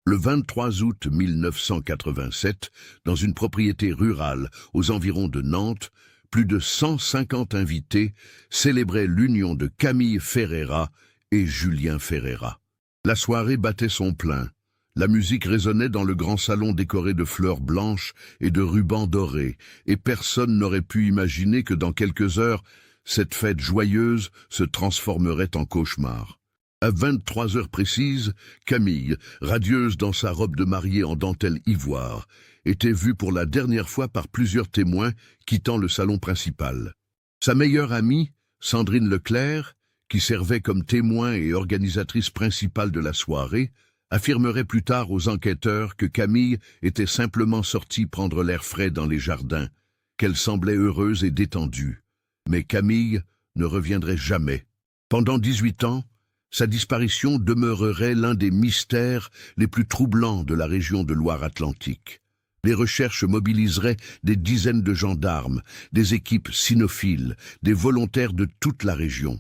Le 23 août 1987, dans une propriété rurale aux environs de Nantes, plus de 150 invités célébraient l'union de Camille Ferreira et Julien Ferreira. La soirée battait son plein. La musique résonnait dans le grand salon décoré de fleurs blanches et de rubans dorés, et personne n'aurait pu imaginer que dans quelques heures, cette fête joyeuse se transformerait en cauchemar. À 23 heures précises, Camille, radieuse dans sa robe de mariée en dentelle ivoire, était vue pour la dernière fois par plusieurs témoins quittant le salon principal. Sa meilleure amie, Sandrine Leclerc, qui servait comme témoin et organisatrice principale de la soirée, affirmerait plus tard aux enquêteurs que Camille était simplement sortie prendre l'air frais dans les jardins, qu'elle semblait heureuse et détendue. Mais Camille ne reviendrait jamais. Pendant 18 ans, sa disparition demeurerait l'un des mystères les plus troublants de la région de Loire-Atlantique. Les recherches mobiliseraient des dizaines de gendarmes, des équipes cynophiles, des volontaires de toute la région.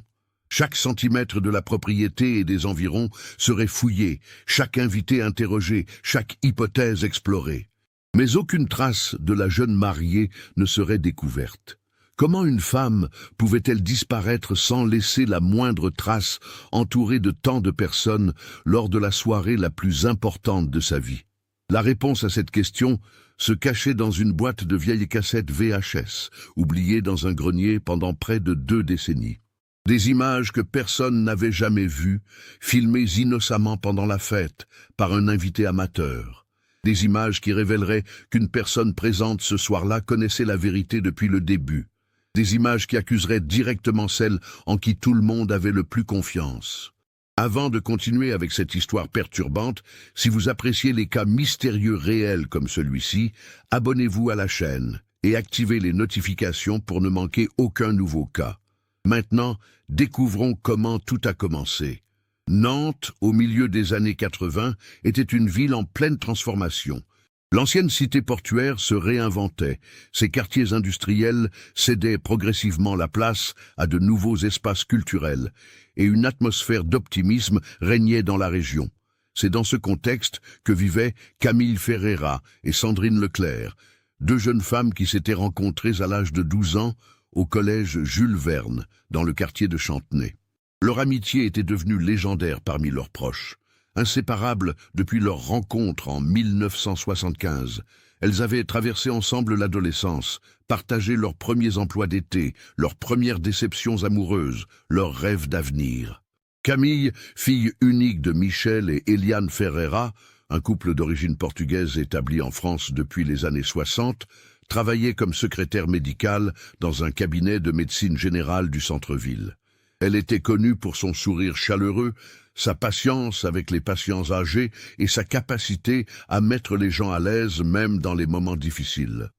Chaque centimètre de la propriété et des environs serait fouillé, chaque invité interrogé, chaque hypothèse explorée. Mais aucune trace de la jeune mariée ne serait découverte. Comment une femme pouvait-elle disparaître sans laisser la moindre trace, entourée de tant de personnes, lors de la soirée la plus importante de sa vie? La réponse à cette question se cachait dans une boîte de vieilles cassettes VHS, oubliées dans un grenier pendant près de 2 décennies. Des images que personne n'avait jamais vues, filmées innocemment pendant la fête par un invité amateur. Des images qui révéleraient qu'une personne présente ce soir-là connaissait la vérité depuis le début. Des images qui accuseraient directement celle en qui tout le monde avait le plus confiance. Avant de continuer avec cette histoire perturbante, si vous appréciez les cas mystérieux réels comme celui-ci, abonnez-vous à la chaîne et activez les notifications pour ne manquer aucun nouveau cas. Maintenant, découvrons comment tout a commencé. Nantes, au milieu des années 80, était une ville en pleine transformation. L'ancienne cité portuaire se réinventait, ses quartiers industriels cédaient progressivement la place à de nouveaux espaces culturels, et une atmosphère d'optimisme régnait dans la région. C'est dans ce contexte que vivaient Camille Ferreira et Sandrine Leclerc, 2 jeunes femmes qui s'étaient rencontrées à l'âge de 12 ans au collège Jules Verne, dans le quartier de Chantenay. Leur amitié était devenue légendaire parmi leurs proches. Inséparables depuis leur rencontre en 1975, elles avaient traversé ensemble l'adolescence, partagé leurs premiers emplois d'été, leurs premières déceptions amoureuses, leurs rêves d'avenir. Camille, fille unique de Michel et Eliane Ferreira, un couple d'origine portugaise établi en France depuis les années 60, travaillait comme secrétaire médicale dans un cabinet de médecine générale du centre-ville. Elle était connue pour son sourire chaleureux, sa patience avec les patients âgés et sa capacité à mettre les gens à l'aise même dans les moments difficiles.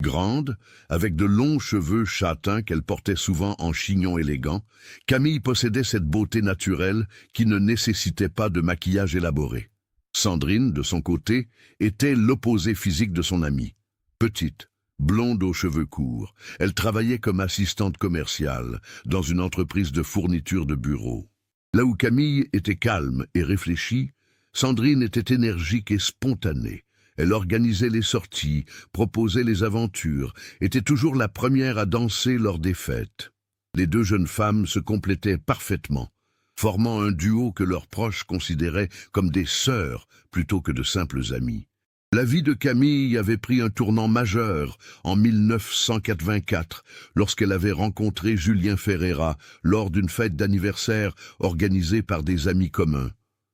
Grande, avec de longs cheveux châtains qu'elle portait souvent en chignon élégant, Camille possédait cette beauté naturelle qui ne nécessitait pas de maquillage élaboré. Sandrine, de son côté, était l'opposé physique de son amie. Petite, blonde aux cheveux courts, elle travaillait comme assistante commerciale dans une entreprise de fourniture de bureaux. Là où Camille était calme et réfléchie, Sandrine était énergique et spontanée. Elle organisait les sorties, proposait les aventures, était toujours la première à danser lors des fêtes. Les 2 jeunes femmes se complétaient parfaitement, formant un duo que leurs proches considéraient comme des sœurs plutôt que de simples amies. La vie de Camille avait pris un tournant majeur en 1984, lorsqu'elle avait rencontré Julien Ferreira lors d'une fête d'anniversaire organisée par des amis communs.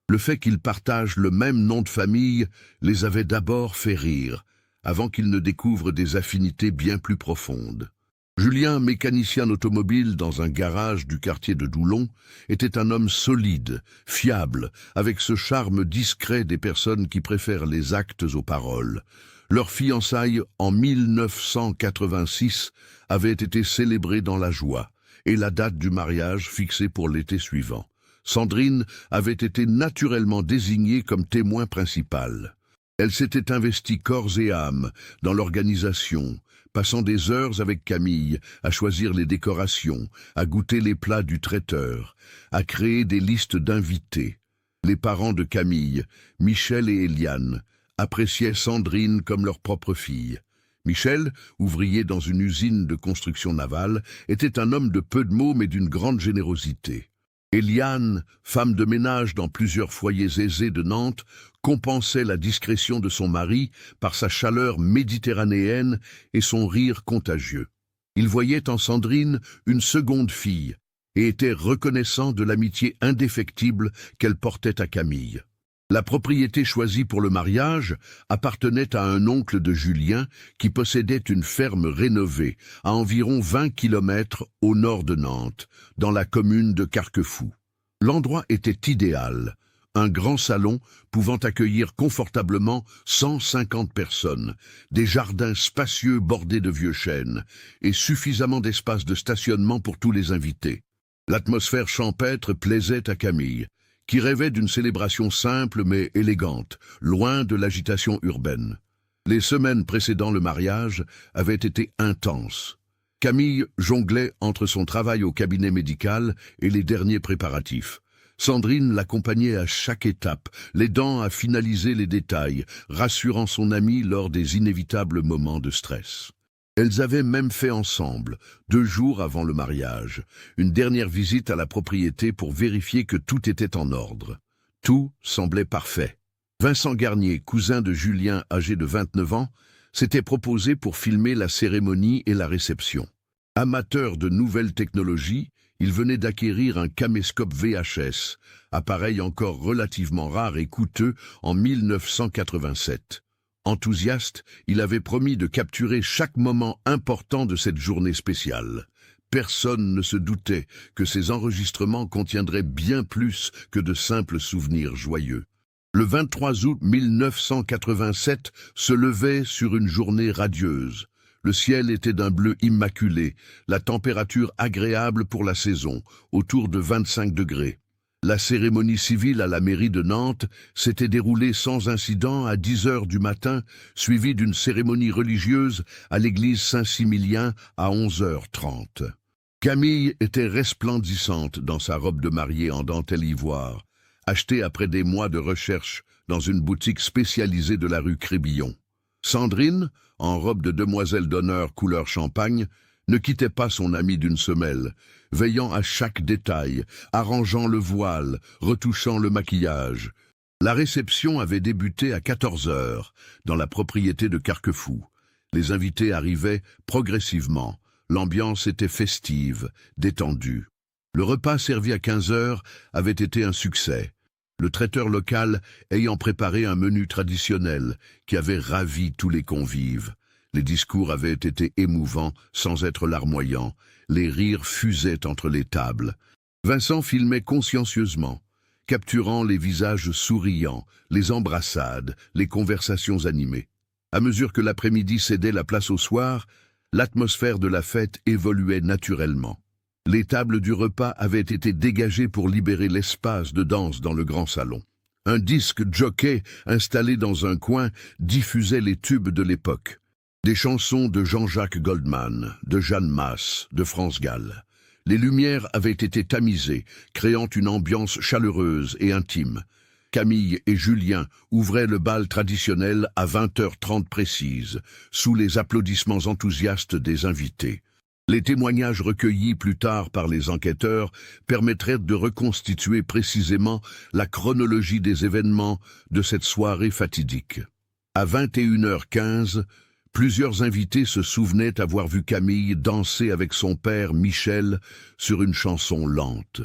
Le fait qu'ils partagent le même nom de famille les avait d'abord fait rire, avant qu'ils ne découvrent des affinités bien plus profondes. Julien, mécanicien automobile dans un garage du quartier de Doulon, était un homme solide, fiable, avec ce charme discret des personnes qui préfèrent les actes aux paroles. Leur fiançailles, en 1986, avait été célébrée dans la joie, et la date du mariage fixée pour l'été suivant. Sandrine avait été naturellement désignée comme témoin principal. Elle s'était investie corps et âme dans l'organisation, passant des heures avec Camille à choisir les décorations, à goûter les plats du traiteur, à créer des listes d'invités. Les parents de Camille, Michel et Eliane, appréciaient Sandrine comme leur propre fille. Michel, ouvrier dans une usine de construction navale, était un homme de peu de mots mais d'une grande générosité. Eliane, femme de ménage dans plusieurs foyers aisés de Nantes, compensait la discrétion de son mari par sa chaleur méditerranéenne et son rire contagieux. Il voyait en Sandrine une seconde fille et était reconnaissant de l'amitié indéfectible qu'elle portait à Camille. La propriété choisie pour le mariage appartenait à un oncle de Julien qui possédait une ferme rénovée à environ 20 kilomètres au nord de Nantes, dans la commune de Carquefou. L'endroit était idéal, un grand salon pouvant accueillir confortablement 150 personnes, des jardins spacieux bordés de vieux chênes et suffisamment d'espace de stationnement pour tous les invités. L'atmosphère champêtre plaisait à Camille, qui rêvait d'une célébration simple mais élégante, loin de l'agitation urbaine. Les semaines précédant le mariage avaient été intenses. Camille jonglait entre son travail au cabinet médical et les derniers préparatifs. Sandrine l'accompagnait à chaque étape, l'aidant à finaliser les détails, rassurant son amie lors des inévitables moments de stress. Elles avaient même fait ensemble, 2 jours avant le mariage, une dernière visite à la propriété pour vérifier que tout était en ordre. Tout semblait parfait. Vincent Garnier, cousin de Julien âgé de 29 ans, s'était proposé pour filmer la cérémonie et la réception. Amateur de nouvelles technologies, il venait d'acquérir un caméscope VHS, appareil encore relativement rare et coûteux en 1987. Enthousiaste, il avait promis de capturer chaque moment important de cette journée spéciale. Personne ne se doutait que ces enregistrements contiendraient bien plus que de simples souvenirs joyeux. Le 23 août 1987 se levait sur une journée radieuse. Le ciel était d'un bleu immaculé, la température agréable pour la saison, autour de 25 degrés. La cérémonie civile à la mairie de Nantes s'était déroulée sans incident à 10 heures du matin, suivie d'une cérémonie religieuse à l'église Saint-Similien à 11h30. Camille était resplendissante dans sa robe de mariée en dentelle ivoire, achetée après des mois de recherche dans une boutique spécialisée de la rue Crébillon. Sandrine, en robe de demoiselle d'honneur couleur champagne, ne quittait pas son amie d'une semelle, veillant à chaque détail, arrangeant le voile, retouchant le maquillage. La réception avait débuté à 14 heures, dans la propriété de Carquefou. Les invités arrivaient progressivement. L'ambiance était festive, détendue. Le repas servi à 15 heures avait été un succès. Le traiteur local ayant préparé un menu traditionnel qui avait ravi tous les convives. Les discours avaient été émouvants sans être larmoyants. Les rires fusaient entre les tables. Vincent filmait consciencieusement, capturant les visages souriants, les embrassades, les conversations animées. À mesure que l'après-midi cédait la place au soir, l'atmosphère de la fête évoluait naturellement. Les tables du repas avaient été dégagées pour libérer l'espace de danse dans le grand salon. Un disque jockey installé dans un coin diffusait les tubes de l'époque. Des chansons de Jean-Jacques Goldman, de Jeanne Masse, de France Gall. Les lumières avaient été tamisées, créant une ambiance chaleureuse et intime. Camille et Julien ouvraient le bal traditionnel à 20h30 précise, sous les applaudissements enthousiastes des invités. Les témoignages recueillis plus tard par les enquêteurs permettraient de reconstituer précisément la chronologie des événements de cette soirée fatidique. À 21h15, plusieurs invités se souvenaient avoir vu Camille danser avec son père Michel sur une chanson lente.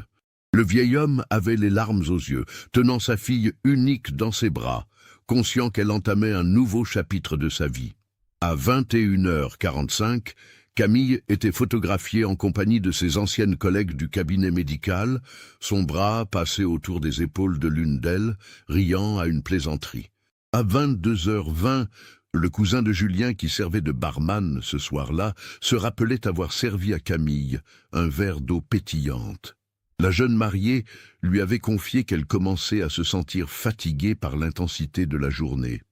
Le vieil homme avait les larmes aux yeux, tenant sa fille unique dans ses bras, conscient qu'elle entamait un nouveau chapitre de sa vie. À 21h45, Camille était photographiée en compagnie de ses anciennes collègues du cabinet médical, son bras passé autour des épaules de l'une d'elles, riant à une plaisanterie. À 22h20, le cousin de Julien qui servait de barman ce soir-là se rappelait avoir servi à Camille un verre d'eau pétillante. La jeune mariée lui avait confié qu'elle commençait à se sentir fatiguée par l'intensité de la journée,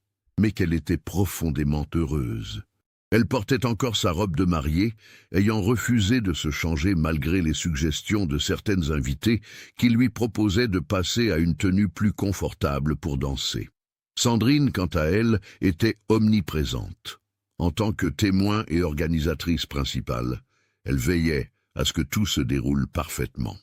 mais qu'elle était profondément heureuse. Elle portait encore sa robe de mariée, ayant refusé de se changer malgré les suggestions de certaines invitées qui lui proposaient de passer à une tenue plus confortable pour danser. Sandrine, quant à elle, était omniprésente. En tant que témoin et organisatrice principale, elle veillait à ce que tout se déroule parfaitement.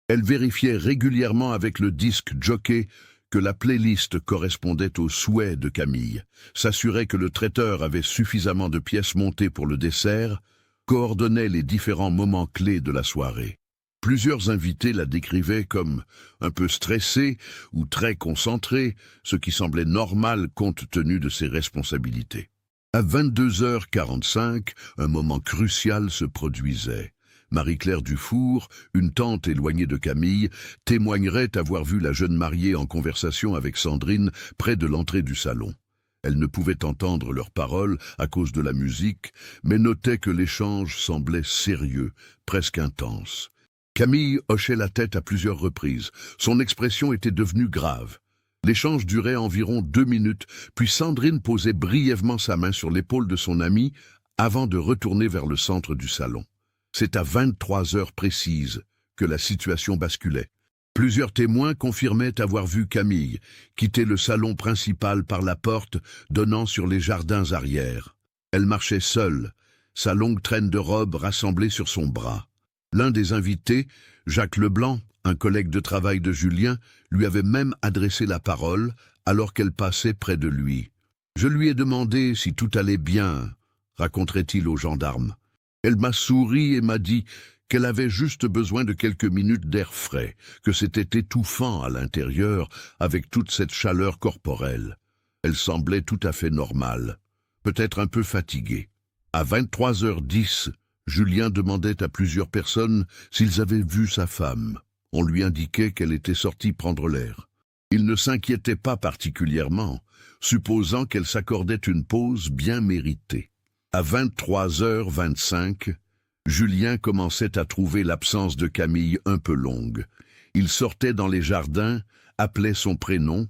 Elle vérifiait régulièrement avec le disque jockey que la playlist correspondait aux souhaits de Camille, s'assurait que le traiteur avait suffisamment de pièces montées pour le dessert, coordonnait les différents moments clés de la soirée. Plusieurs invités la décrivaient comme un peu stressée ou très concentrée, ce qui semblait normal compte tenu de ses responsabilités. À 22h45, un moment crucial se produisait. Marie-Claire Dufour, une tante éloignée de Camille, témoignerait avoir vu la jeune mariée en conversation avec Sandrine près de l'entrée du salon. Elle ne pouvait entendre leurs paroles à cause de la musique, mais notait que l'échange semblait sérieux, presque intense. Camille hochait la tête à plusieurs reprises. Son expression était devenue grave. L'échange durait environ 2 minutes, puis Sandrine posait brièvement sa main sur l'épaule de son amie avant de retourner vers le centre du salon. C'est à 23 heures précises que la situation basculait. Plusieurs témoins confirmaient avoir vu Camille quitter le salon principal par la porte donnant sur les jardins arrière. Elle marchait seule, sa longue traîne de robe rassemblée sur son bras. L'un des invités, Jacques Leblanc, un collègue de travail de Julien, lui avait même adressé la parole alors qu'elle passait près de lui. « Je lui ai demandé si tout allait bien », raconterait-il aux gendarmes. Elle m'a souri et m'a dit qu'elle avait juste besoin de quelques minutes d'air frais, que c'était étouffant à l'intérieur avec toute cette chaleur corporelle. Elle semblait tout à fait normale, peut-être un peu fatiguée. À 23h10, Julien demandait à plusieurs personnes s'ils avaient vu sa femme. On lui indiquait qu'elle était sortie prendre l'air. Il ne s'inquiétait pas particulièrement, supposant qu'elle s'accordait une pause bien méritée. À 23h25, Julien commençait à trouver l'absence de Camille un peu longue. Il sortait dans les jardins, appelait son prénom,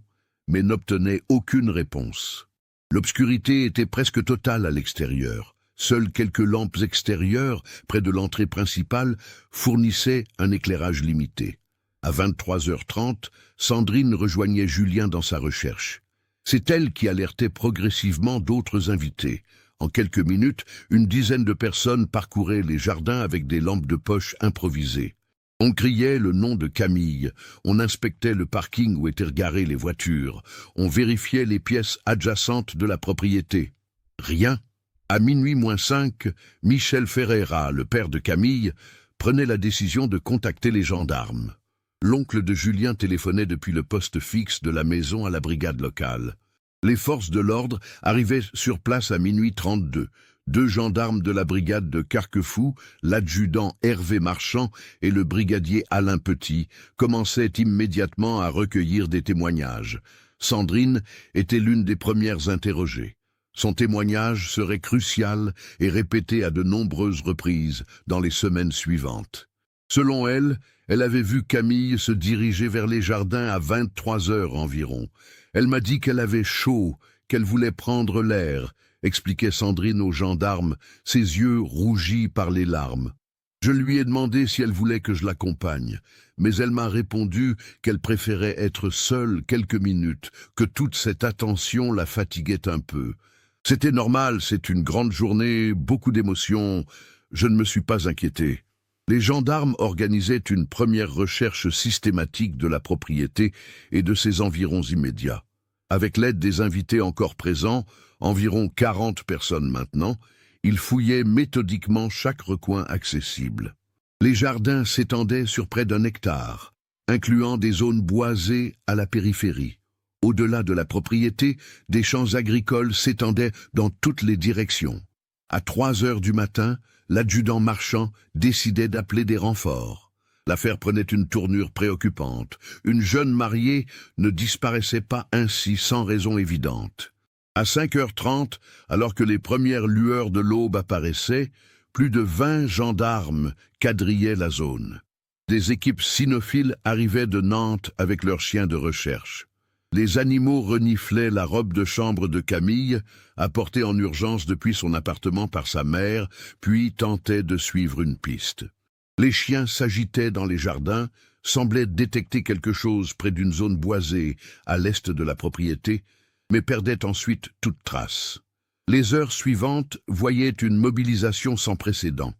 mais n'obtenait aucune réponse. L'obscurité était presque totale à l'extérieur. Seules quelques lampes extérieures, près de l'entrée principale, fournissaient un éclairage limité. À 23h30, Sandrine rejoignait Julien dans sa recherche. C'est elle qui alertait progressivement d'autres invités. En quelques minutes, une dizaine de personnes parcouraient les jardins avec des lampes de poche improvisées. On criait le nom de Camille, on inspectait le parking où étaient garées les voitures, on vérifiait les pièces adjacentes de la propriété. Rien. À minuit moins 5, Michel Ferreira, le père de Camille, prenait la décision de contacter les gendarmes. L'oncle de Julien téléphonait depuis le poste fixe de la maison à la brigade locale. Les forces de l'ordre arrivaient sur place à minuit 32. 2 gendarmes de la brigade de Carquefou, l'adjudant Hervé Marchand et le brigadier Alain Petit, commençaient immédiatement à recueillir des témoignages. Sandrine était l'une des premières interrogées. Son témoignage serait crucial et répété à de nombreuses reprises dans les semaines suivantes. Selon elle, elle avait vu Camille se diriger vers les jardins à 23 heures environ. Elle m'a dit qu'elle avait chaud, qu'elle voulait prendre l'air, expliquait Sandrine aux gendarmes, ses yeux rougis par les larmes. Je lui ai demandé si elle voulait que je l'accompagne, mais elle m'a répondu qu'elle préférait être seule quelques minutes, que toute cette attention la fatiguait un peu. C'était normal, c'est une grande journée, beaucoup d'émotions, je ne me suis pas inquiété. Les gendarmes organisaient une première recherche systématique de la propriété et de ses environs immédiats. Avec l'aide des invités encore présents, environ 40 personnes maintenant, ils fouillaient méthodiquement chaque recoin accessible. Les jardins s'étendaient sur près d'1 hectare, incluant des zones boisées à la périphérie. Au-delà de la propriété, des champs agricoles s'étendaient dans toutes les directions. À 3 heures du matin, l'adjudant Marchand décidait d'appeler des renforts. L'affaire prenait une tournure préoccupante. Une jeune mariée ne disparaissait pas ainsi sans raison évidente. À 5h30, alors que les premières lueurs de l'aube apparaissaient, plus de 20 gendarmes quadrillaient la zone. Des équipes cynophiles arrivaient de Nantes avec leurs chiens de recherche. Les animaux reniflaient la robe de chambre de Camille, apportée en urgence depuis son appartement par sa mère, puis tentaient de suivre une piste. Les chiens s'agitaient dans les jardins, semblaient détecter quelque chose près d'une zone boisée à l'est de la propriété, mais perdaient ensuite toute trace. Les heures suivantes voyaient une mobilisation sans précédent.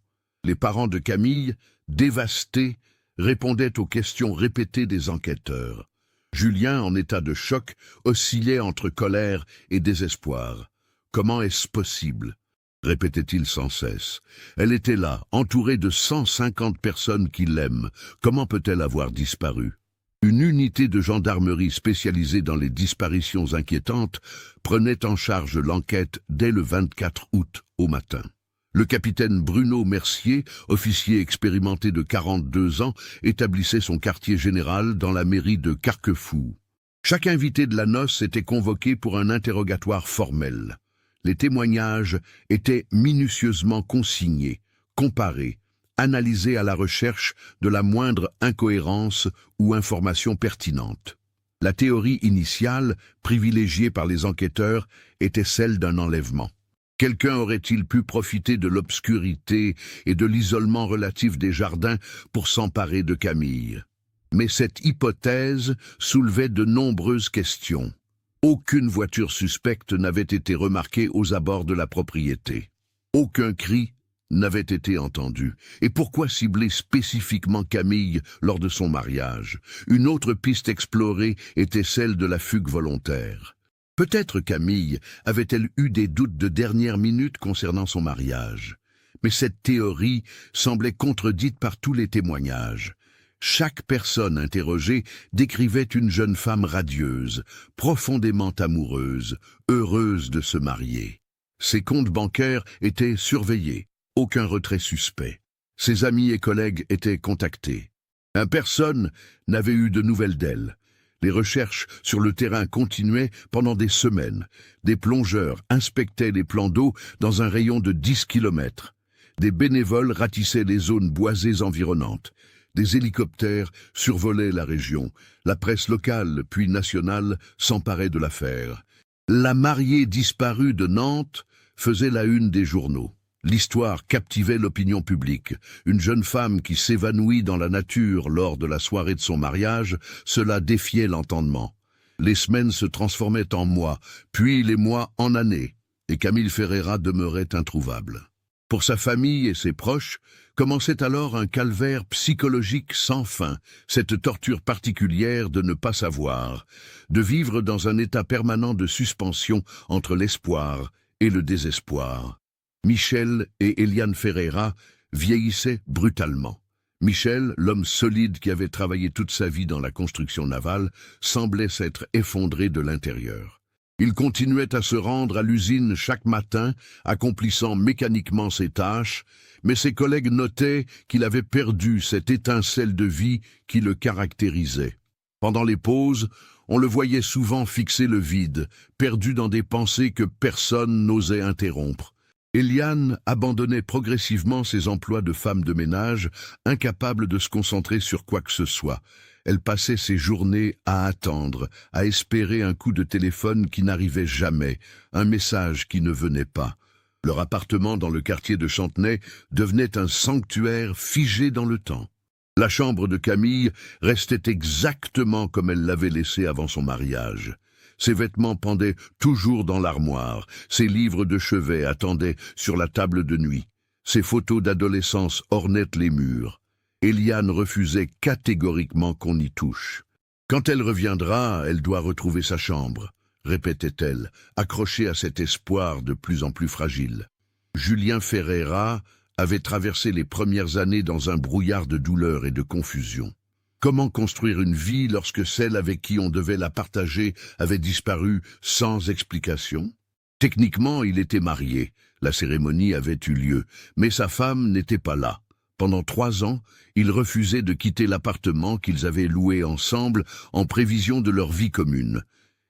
Les parents de Camille, dévastés, répondaient aux questions répétées des enquêteurs. Julien, en état de choc, oscillait entre colère et désespoir. « Comment est-ce possible ?» répétait-il sans cesse. « Elle était là, entourée de 150 personnes qui l'aiment. Comment peut-elle avoir disparu ?» Une unité de gendarmerie spécialisée dans les disparitions inquiétantes prenait en charge l'enquête dès le 24 août au matin. Le capitaine Bruno Mercier, officier expérimenté de 42 ans, établissait son quartier général dans la mairie de Carquefou. Chaque invité de la noce était convoqué pour un interrogatoire formel. Les témoignages étaient minutieusement consignés, comparés, analysés à la recherche de la moindre incohérence ou information pertinente. La théorie initiale, privilégiée par les enquêteurs, était celle d'un enlèvement. Quelqu'un aurait-il pu profiter de l'obscurité et de l'isolement relatif des jardins pour s'emparer de Camille? Mais cette hypothèse soulevait de nombreuses questions. Aucune voiture suspecte n'avait été remarquée aux abords de la propriété. Aucun cri n'avait été entendu. Et pourquoi cibler spécifiquement Camille lors de son mariage? Une autre piste explorée était celle de la fugue volontaire. Peut-être Camille avait-elle eu des doutes de dernière minute concernant son mariage. Mais cette théorie semblait contredite par tous les témoignages. Chaque personne interrogée décrivait une jeune femme radieuse, profondément amoureuse, heureuse de se marier. Ses comptes bancaires étaient surveillés, aucun retrait suspect. Ses amis et collègues étaient contactés. Personne n'avait eu de nouvelles d'elle. Les recherches sur le terrain continuaient pendant des semaines. Des plongeurs inspectaient les plans d'eau dans un rayon de 10 kilomètres. Des bénévoles ratissaient les zones boisées environnantes. Des hélicoptères survolaient la région. La presse locale, puis nationale, s'emparait de l'affaire. La mariée disparue de Nantes faisait la une des journaux. L'histoire captivait l'opinion publique. Une jeune femme qui s'évanouit dans la nature lors de la soirée de son mariage, cela défiait l'entendement. Les semaines se transformaient en mois, puis les mois en années, et Camille Ferreira demeurait introuvable. Pour sa famille et ses proches, commençait alors un calvaire psychologique sans fin, cette torture particulière de ne pas savoir, de vivre dans un état permanent de suspension entre l'espoir et le désespoir. Michel et Eliane Ferreira vieillissaient brutalement. Michel, l'homme solide qui avait travaillé toute sa vie dans la construction navale, semblait s'être effondré de l'intérieur. Il continuait à se rendre à l'usine chaque matin, accomplissant mécaniquement ses tâches, mais ses collègues notaient qu'il avait perdu cette étincelle de vie qui le caractérisait. Pendant les pauses, on le voyait souvent fixer le vide, perdu dans des pensées que personne n'osait interrompre. Eliane abandonnait progressivement ses emplois de femme de ménage, incapable de se concentrer sur quoi que ce soit. Elle passait ses journées à attendre, à espérer un coup de téléphone qui n'arrivait jamais, un message qui ne venait pas. Leur appartement dans le quartier de Chantenay devenait un sanctuaire figé dans le temps. La chambre de Camille restait exactement comme elle l'avait laissée avant son mariage. Ses vêtements pendaient toujours dans l'armoire, ses livres de chevet attendaient sur la table de nuit. Ses photos d'adolescence ornaient les murs. Eliane refusait catégoriquement qu'on y touche. « Quand elle reviendra, elle doit retrouver sa chambre », répétait-elle, accrochée à cet espoir de plus en plus fragile. Julien Ferreira avait traversé les premières années dans un brouillard de douleur et de confusion. Comment construire une vie lorsque celle avec qui on devait la partager avait disparu sans explication? Techniquement, il était marié, la cérémonie avait eu lieu, mais sa femme n'était pas là. Pendant 3 ans, il refusait de quitter l'appartement qu'ils avaient loué ensemble en prévision de leur vie commune.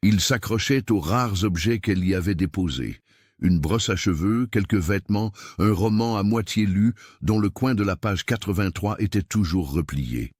Il s'accrochait aux rares objets qu'elle y avait déposés. Une brosse à cheveux, quelques vêtements, un roman à moitié lu dont le coin de la page 83 était toujours replié.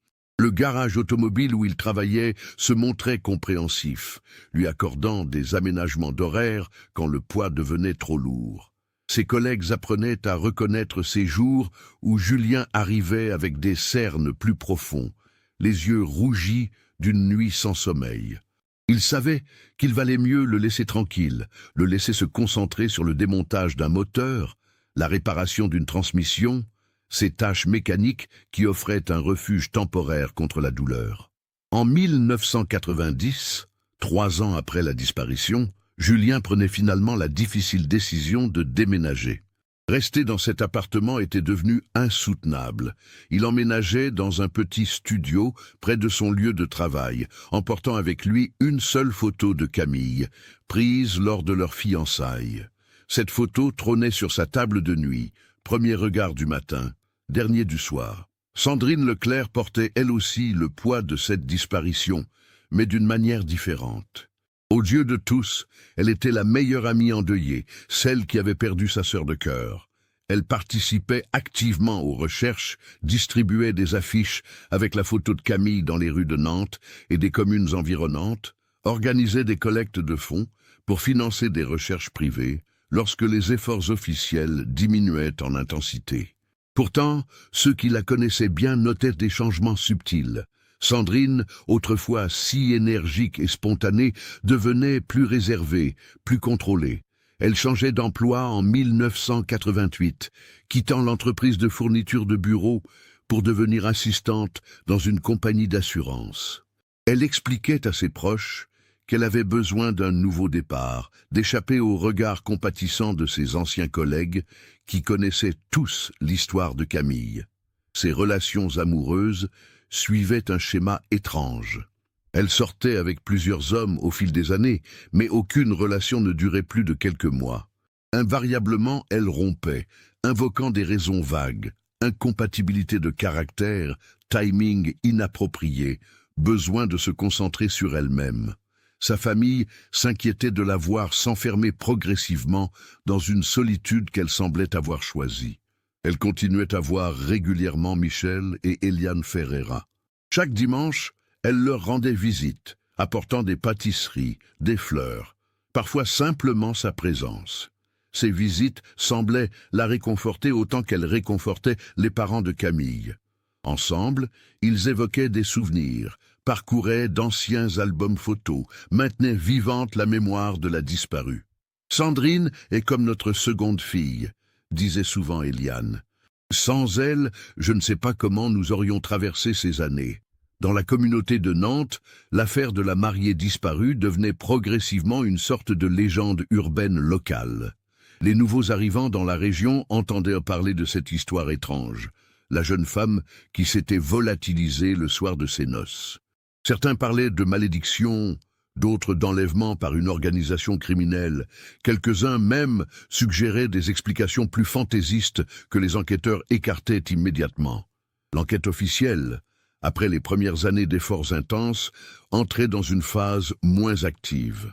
Le garage automobile où il travaillait se montrait compréhensif, lui accordant des aménagements d'horaire quand le poids devenait trop lourd. Ses collègues apprenaient à reconnaître ces jours où Julien arrivait avec des cernes plus profonds, les yeux rougis d'une nuit sans sommeil. Ils savaient qu'il valait mieux le laisser tranquille, le laisser se concentrer sur le démontage d'un moteur, la réparation d'une transmission, ces tâches mécaniques qui offraient un refuge temporaire contre la douleur. En 1990, 3 ans après la disparition, Julien prenait finalement la difficile décision de déménager. Rester dans cet appartement était devenu insoutenable. Il emménageait dans un petit studio près de son lieu de travail, emportant avec lui une seule photo de Camille, prise lors de leur fiançailles. Cette photo trônait sur sa table de nuit, premier regard du matin, dernier du soir. Sandrine Leclerc portait elle aussi le poids de cette disparition, mais d'une manière différente. Aux yeux de tous, elle était la meilleure amie endeuillée, celle qui avait perdu sa sœur de cœur. Elle participait activement aux recherches, distribuait des affiches avec la photo de Camille dans les rues de Nantes et des communes environnantes, organisait des collectes de fonds pour financer des recherches privées lorsque les efforts officiels diminuaient en intensité. Pourtant, ceux qui la connaissaient bien notaient des changements subtils. Sandrine, autrefois si énergique et spontanée, devenait plus réservée, plus contrôlée. Elle changeait d'emploi en 1988, quittant l'entreprise de fourniture de bureaux pour devenir assistante dans une compagnie d'assurance. Elle expliquait à ses proches qu'elle avait besoin d'un nouveau départ, d'échapper au regard compatissant de ses anciens collègues qui connaissaient tous l'histoire de Camille. Ses relations amoureuses suivaient un schéma étrange. Elle sortait avec plusieurs hommes au fil des années, mais aucune relation ne durait plus de quelques mois. Invariablement, elle rompait, invoquant des raisons vagues, incompatibilité de caractère, timing inapproprié, besoin de se concentrer sur elle-même. Sa famille s'inquiétait de la voir s'enfermer progressivement dans une solitude qu'elle semblait avoir choisie. Elle continuait à voir régulièrement Michel et Eliane Ferreira. Chaque dimanche, elle leur rendait visite, apportant des pâtisseries, des fleurs, parfois simplement sa présence. Ces visites semblaient la réconforter autant qu'elle réconfortait les parents de Camille. Ensemble, ils évoquaient des souvenirs, parcouraient d'anciens albums photos, maintenaient vivante la mémoire de la disparue. « Sandrine est comme notre seconde fille », disait souvent Eliane. « Sans elle, je ne sais pas comment nous aurions traversé ces années. » Dans la communauté de Nantes, l'affaire de la mariée disparue devenait progressivement une sorte de légende urbaine locale. Les nouveaux arrivants dans la région entendaient parler de cette histoire étrange, la jeune femme qui s'était volatilisée le soir de ses noces. Certains parlaient de malédiction, d'autres d'enlèvement par une organisation criminelle. Quelques-uns même suggéraient des explications plus fantaisistes que les enquêteurs écartaient immédiatement. L'enquête officielle, après les premières années d'efforts intenses, entrait dans une phase moins active.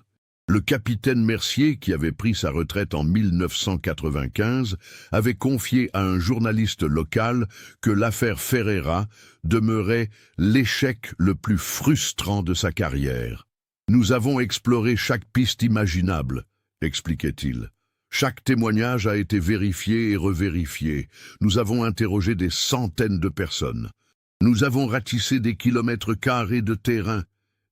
Le capitaine Mercier, qui avait pris sa retraite en 1995, avait confié à un journaliste local que l'affaire Ferreira demeurait l'échec le plus frustrant de sa carrière. « Nous avons exploré chaque piste imaginable », expliquait-il. « Chaque témoignage a été vérifié et revérifié. Nous avons interrogé des centaines de personnes. Nous avons ratissé des kilomètres carrés de terrain.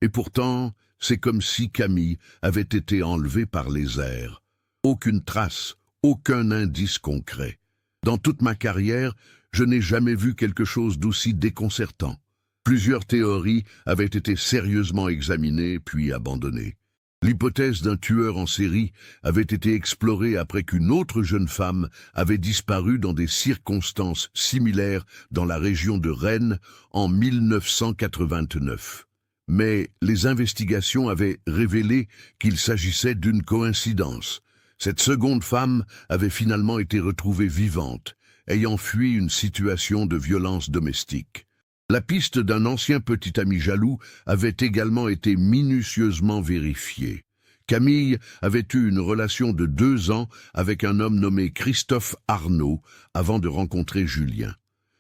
Et pourtant, c'est comme si Camille avait été enlevée par les airs. Aucune trace, aucun indice concret. Dans toute ma carrière, je n'ai jamais vu quelque chose d'aussi déconcertant. Plusieurs théories avaient été sérieusement examinées puis abandonnées. L'hypothèse d'un tueur en série avait été explorée après qu'une autre jeune femme avait disparu dans des circonstances similaires dans la région de Rennes en 1989. Mais les investigations avaient révélé qu'il s'agissait d'une coïncidence. Cette seconde femme avait finalement été retrouvée vivante, ayant fui une situation de violence domestique. La piste d'un ancien petit ami jaloux avait également été minutieusement vérifiée. Camille avait eu une relation de 2 ans avec un homme nommé Christophe Arnaud avant de rencontrer Julien.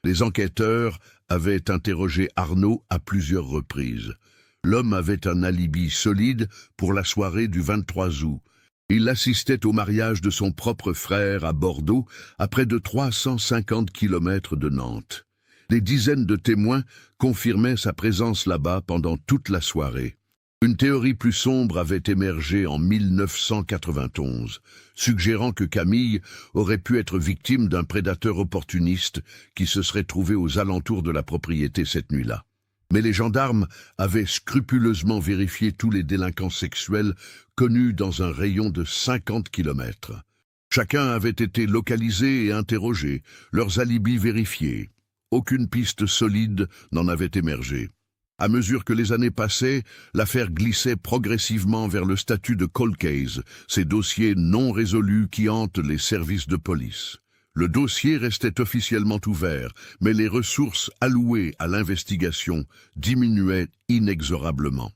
Les enquêteurs avait interrogé Arnaud à plusieurs reprises. L'homme avait un alibi solide pour la soirée du 23 août. Il assistait au mariage de son propre frère à Bordeaux, à près de 350 kilomètres de Nantes. Des dizaines de témoins confirmaient sa présence là-bas pendant toute la soirée. Une théorie plus sombre avait émergé en 1991, suggérant que Camille aurait pu être victime d'un prédateur opportuniste qui se serait trouvé aux alentours de la propriété cette nuit-là. Mais les gendarmes avaient scrupuleusement vérifié tous les délinquants sexuels connus dans un rayon de 50 kilomètres. Chacun avait été localisé et interrogé, leurs alibis vérifiés. Aucune piste solide n'en avait émergé. À mesure que les années passaient, l'affaire glissait progressivement vers le statut de cold case, ces dossiers non résolus qui hantent les services de police. Le dossier restait officiellement ouvert, mais les ressources allouées à l'investigation diminuaient inexorablement.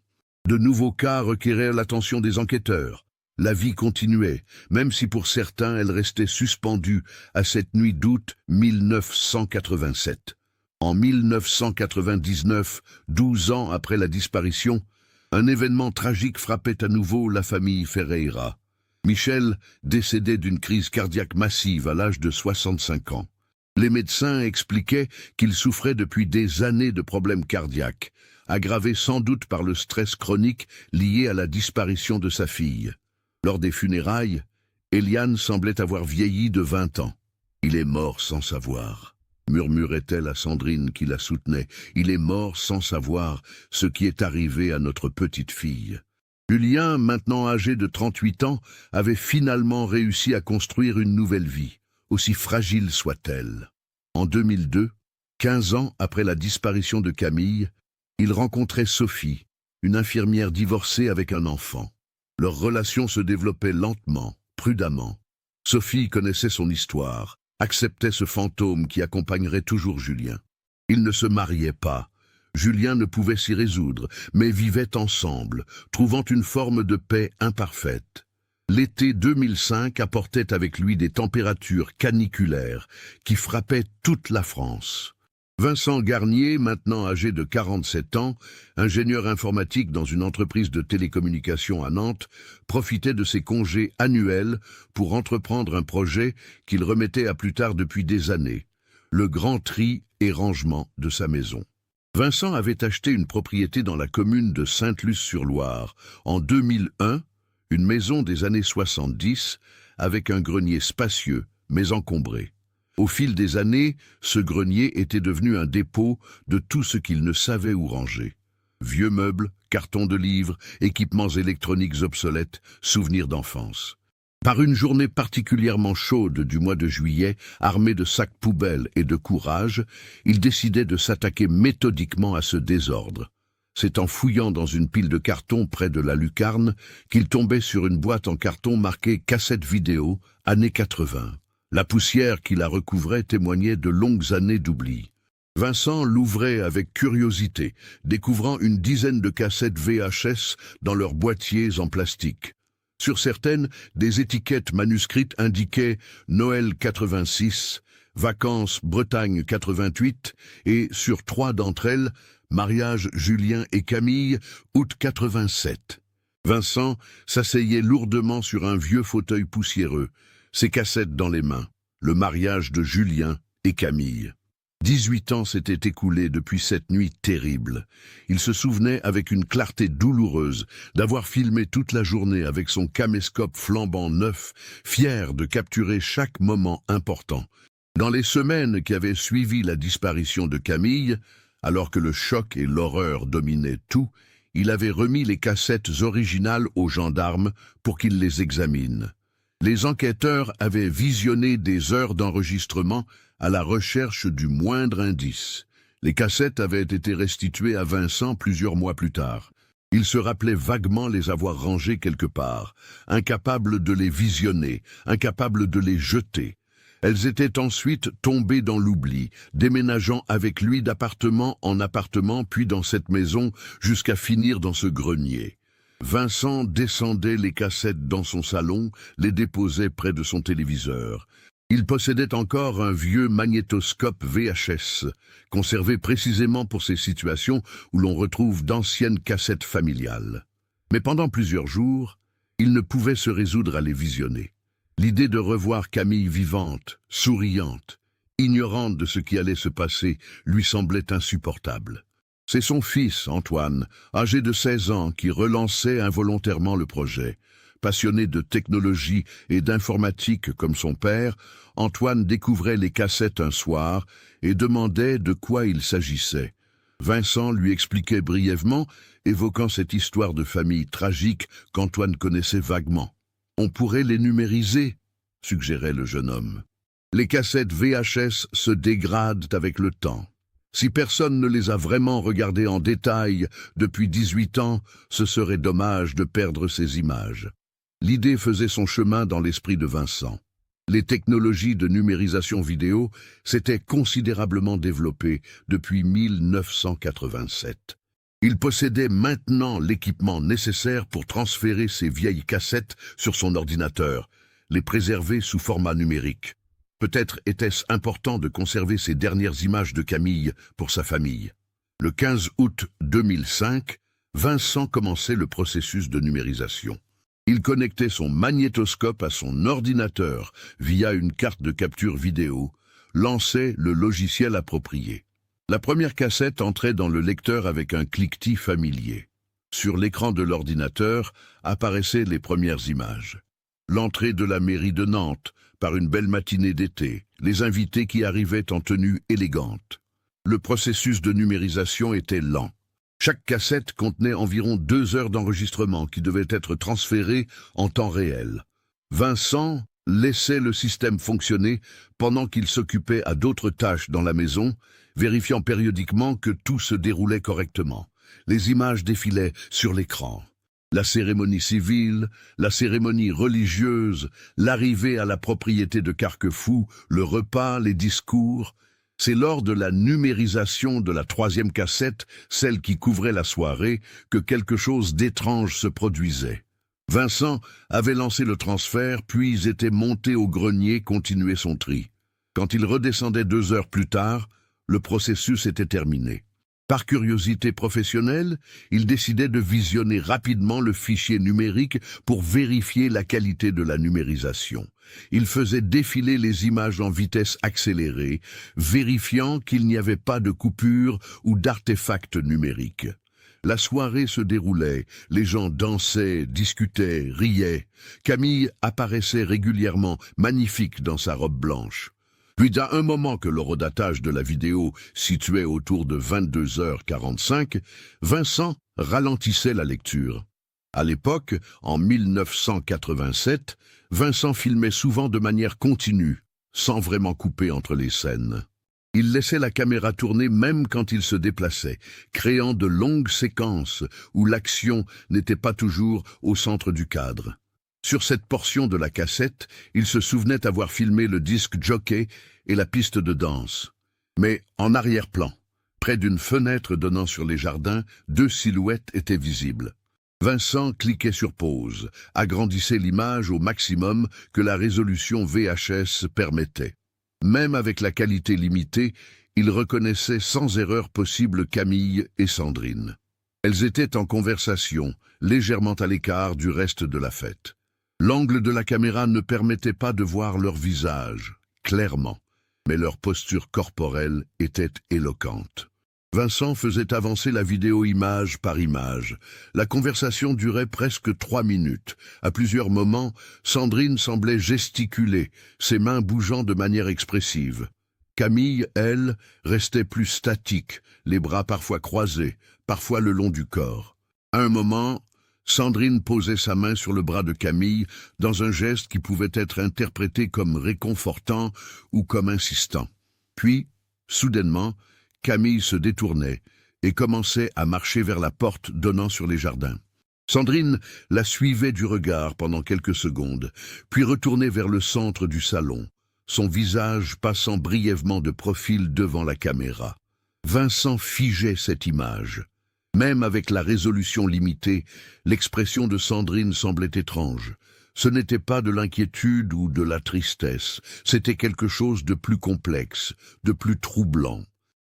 De nouveaux cas requéraient l'attention des enquêteurs. La vie continuait, même si pour certains elle restait suspendue à cette nuit d'août 1987. En 1999, 12 ans après la disparition, un événement tragique frappait à nouveau la famille Ferreira. Michel décédait d'une crise cardiaque massive à l'âge de 65 ans. Les médecins expliquaient qu'il souffrait depuis des années de problèmes cardiaques, aggravés sans doute par le stress chronique lié à la disparition de sa fille. Lors des funérailles, Eliane semblait avoir vieilli de 20 ans. « Il est mort sans savoir », murmurait-elle à Sandrine qui la soutenait. « Il est mort sans savoir ce qui est arrivé à notre petite fille. » Julien, maintenant âgé de 38 ans, avait finalement réussi à construire une nouvelle vie, aussi fragile soit-elle. En 2002, 15 ans après la disparition de Camille, il rencontrait Sophie, une infirmière divorcée avec un enfant. Leur relation se développait lentement, prudemment. Sophie connaissait son histoire, acceptait ce fantôme qui accompagnerait toujours Julien. Ils ne se mariaient pas. Julien ne pouvait s'y résoudre, mais vivaient ensemble, trouvant une forme de paix imparfaite. L'été 2005 apportait avec lui des températures caniculaires qui frappaient toute la France. Vincent Garnier, maintenant âgé de 47 ans, ingénieur informatique dans une entreprise de télécommunications à Nantes, profitait de ses congés annuels pour entreprendre un projet qu'il remettait à plus tard depuis des années, le grand tri et rangement de sa maison. Vincent avait acheté une propriété dans la commune de Sainte-Luce-sur-Loire en 2001, une maison des années 70, avec un grenier spacieux mais encombré. Au fil des années, ce grenier était devenu un dépôt de tout ce qu'il ne savait où ranger. Vieux meubles, cartons de livres, équipements électroniques obsolètes, souvenirs d'enfance. Par une journée particulièrement chaude du mois de juillet, armé de sacs poubelles et de courage, il décidait de s'attaquer méthodiquement à ce désordre. C'est en fouillant dans une pile de cartons près de la lucarne qu'il tombait sur une boîte en carton marquée « cassette vidéo, années 80 ». La poussière qui la recouvrait témoignait de longues années d'oubli. Vincent l'ouvrait avec curiosité, découvrant une dizaine de cassettes VHS dans leurs boîtiers en plastique. Sur certaines, des étiquettes manuscrites indiquaient Noël 86, Vacances Bretagne 88 et sur 3 d'entre elles, Mariage Julien et Camille, août 87. Vincent s'asseyait lourdement sur un vieux fauteuil poussiéreux, ses cassettes dans les mains, le mariage de Julien et Camille. 18 ans s'étaient écoulés depuis cette nuit terrible. Il se souvenait avec une clarté douloureuse d'avoir filmé toute la journée avec son caméscope flambant neuf, fier de capturer chaque moment important. Dans les semaines qui avaient suivi la disparition de Camille, alors que le choc et l'horreur dominaient tout, il avait remis les cassettes originales aux gendarmes pour qu'ils les examinent. Les enquêteurs avaient visionné des heures d'enregistrement à la recherche du moindre indice. Les cassettes avaient été restituées à Vincent plusieurs mois plus tard. Il se rappelait vaguement les avoir rangées quelque part, incapable de les visionner, incapable de les jeter. Elles étaient ensuite tombées dans l'oubli, déménageant avec lui d'appartement en appartement, puis dans cette maison, jusqu'à finir dans ce grenier. Vincent descendait les cassettes dans son salon, les déposait près de son téléviseur. Il possédait encore un vieux magnétoscope VHS, conservé précisément pour ces situations où l'on retrouve d'anciennes cassettes familiales. Mais pendant plusieurs jours, il ne pouvait se résoudre à les visionner. L'idée de revoir Camille vivante, souriante, ignorante de ce qui allait se passer, lui semblait insupportable. C'est son fils, Antoine, âgé de 16 ans, qui relançait involontairement le projet. Passionné de technologie et d'informatique comme son père, Antoine découvrait les cassettes un soir et demandait de quoi il s'agissait. Vincent lui expliquait brièvement, évoquant cette histoire de famille tragique qu'Antoine connaissait vaguement. « On pourrait les numériser », suggérait le jeune homme. Les cassettes VHS se dégradent avec le temps. Si personne ne les a vraiment regardées en détail depuis 18 ans, ce serait dommage de perdre ces images. L'idée faisait son chemin dans l'esprit de Vincent. Les technologies de numérisation vidéo s'étaient considérablement développées depuis 1987. Il possédait maintenant l'équipement nécessaire pour transférer ses vieilles cassettes sur son ordinateur, les préserver sous format numérique. Peut-être était-ce important de conserver ces dernières images de Camille pour sa famille. Le 15 août 2005, Vincent commençait le processus de numérisation. Il connectait son magnétoscope à son ordinateur via une carte de capture vidéo, lançait le logiciel approprié. La première cassette entrait dans le lecteur avec un cliquetis familier. Sur l'écran de l'ordinateur apparaissaient les premières images. L'entrée de la mairie de Nantes, par une belle matinée d'été, les invités qui arrivaient en tenue élégante. Le processus de numérisation était lent. Chaque cassette contenait environ 2 heures d'enregistrement qui devaient être transférées en temps réel. Vincent laissait le système fonctionner pendant qu'il s'occupait à d'autres tâches dans la maison, vérifiant périodiquement que tout se déroulait correctement. Les images défilaient sur l'écran. La cérémonie civile, la cérémonie religieuse, l'arrivée à la propriété de Carquefou, le repas, les discours. C'est lors de la numérisation de la 3e cassette, celle qui couvrait la soirée, que quelque chose d'étrange se produisait. Vincent avait lancé le transfert, puis était monté au grenier continuer son tri. Quand il redescendait 2 heures plus tard, le processus était terminé. Par curiosité professionnelle, il décidait de visionner rapidement le fichier numérique pour vérifier la qualité de la numérisation. Il faisait défiler les images en vitesse accélérée, vérifiant qu'il n'y avait pas de coupure ou d'artefacts numériques. La soirée se déroulait, les gens dansaient, discutaient, riaient. Camille apparaissait régulièrement, magnifique dans sa robe blanche. Puis à un moment que l'horodatage de la vidéo situait autour de 22h45, Vincent ralentissait la lecture. À l'époque, en 1987, Vincent filmait souvent de manière continue, sans vraiment couper entre les scènes. Il laissait la caméra tourner même quand il se déplaçait, créant de longues séquences où l'action n'était pas toujours au centre du cadre. Sur cette portion de la cassette, il se souvenait avoir filmé le disque jockey et la piste de danse. Mais en arrière-plan, près d'une fenêtre donnant sur les jardins, 2 silhouettes étaient visibles. Vincent cliquait sur pause, agrandissait l'image au maximum que la résolution VHS permettait. Même avec la qualité limitée, il reconnaissait sans erreur possible Camille et Sandrine. Elles étaient en conversation, légèrement à l'écart du reste de la fête. L'angle de la caméra ne permettait pas de voir leur visage, clairement, mais leur posture corporelle était éloquente. Vincent faisait avancer la vidéo image par image. La conversation durait presque 3 minutes. À plusieurs moments, Sandrine semblait gesticuler, ses mains bougeant de manière expressive. Camille, elle, restait plus statique, les bras parfois croisés, parfois le long du corps. À un moment, Sandrine posait sa main sur le bras de Camille dans un geste qui pouvait être interprété comme réconfortant ou comme insistant. Puis, soudainement, Camille se détournait et commençait à marcher vers la porte donnant sur les jardins. Sandrine la suivait du regard pendant quelques secondes, puis retournait vers le centre du salon, son visage passant brièvement de profil devant la caméra. Vincent figeait cette image. Même avec la résolution limitée, l'expression de Sandrine semblait étrange, Ce n'était pas de l'inquiétude ou de la tristesse, c'était quelque chose de plus complexe, de plus troublant.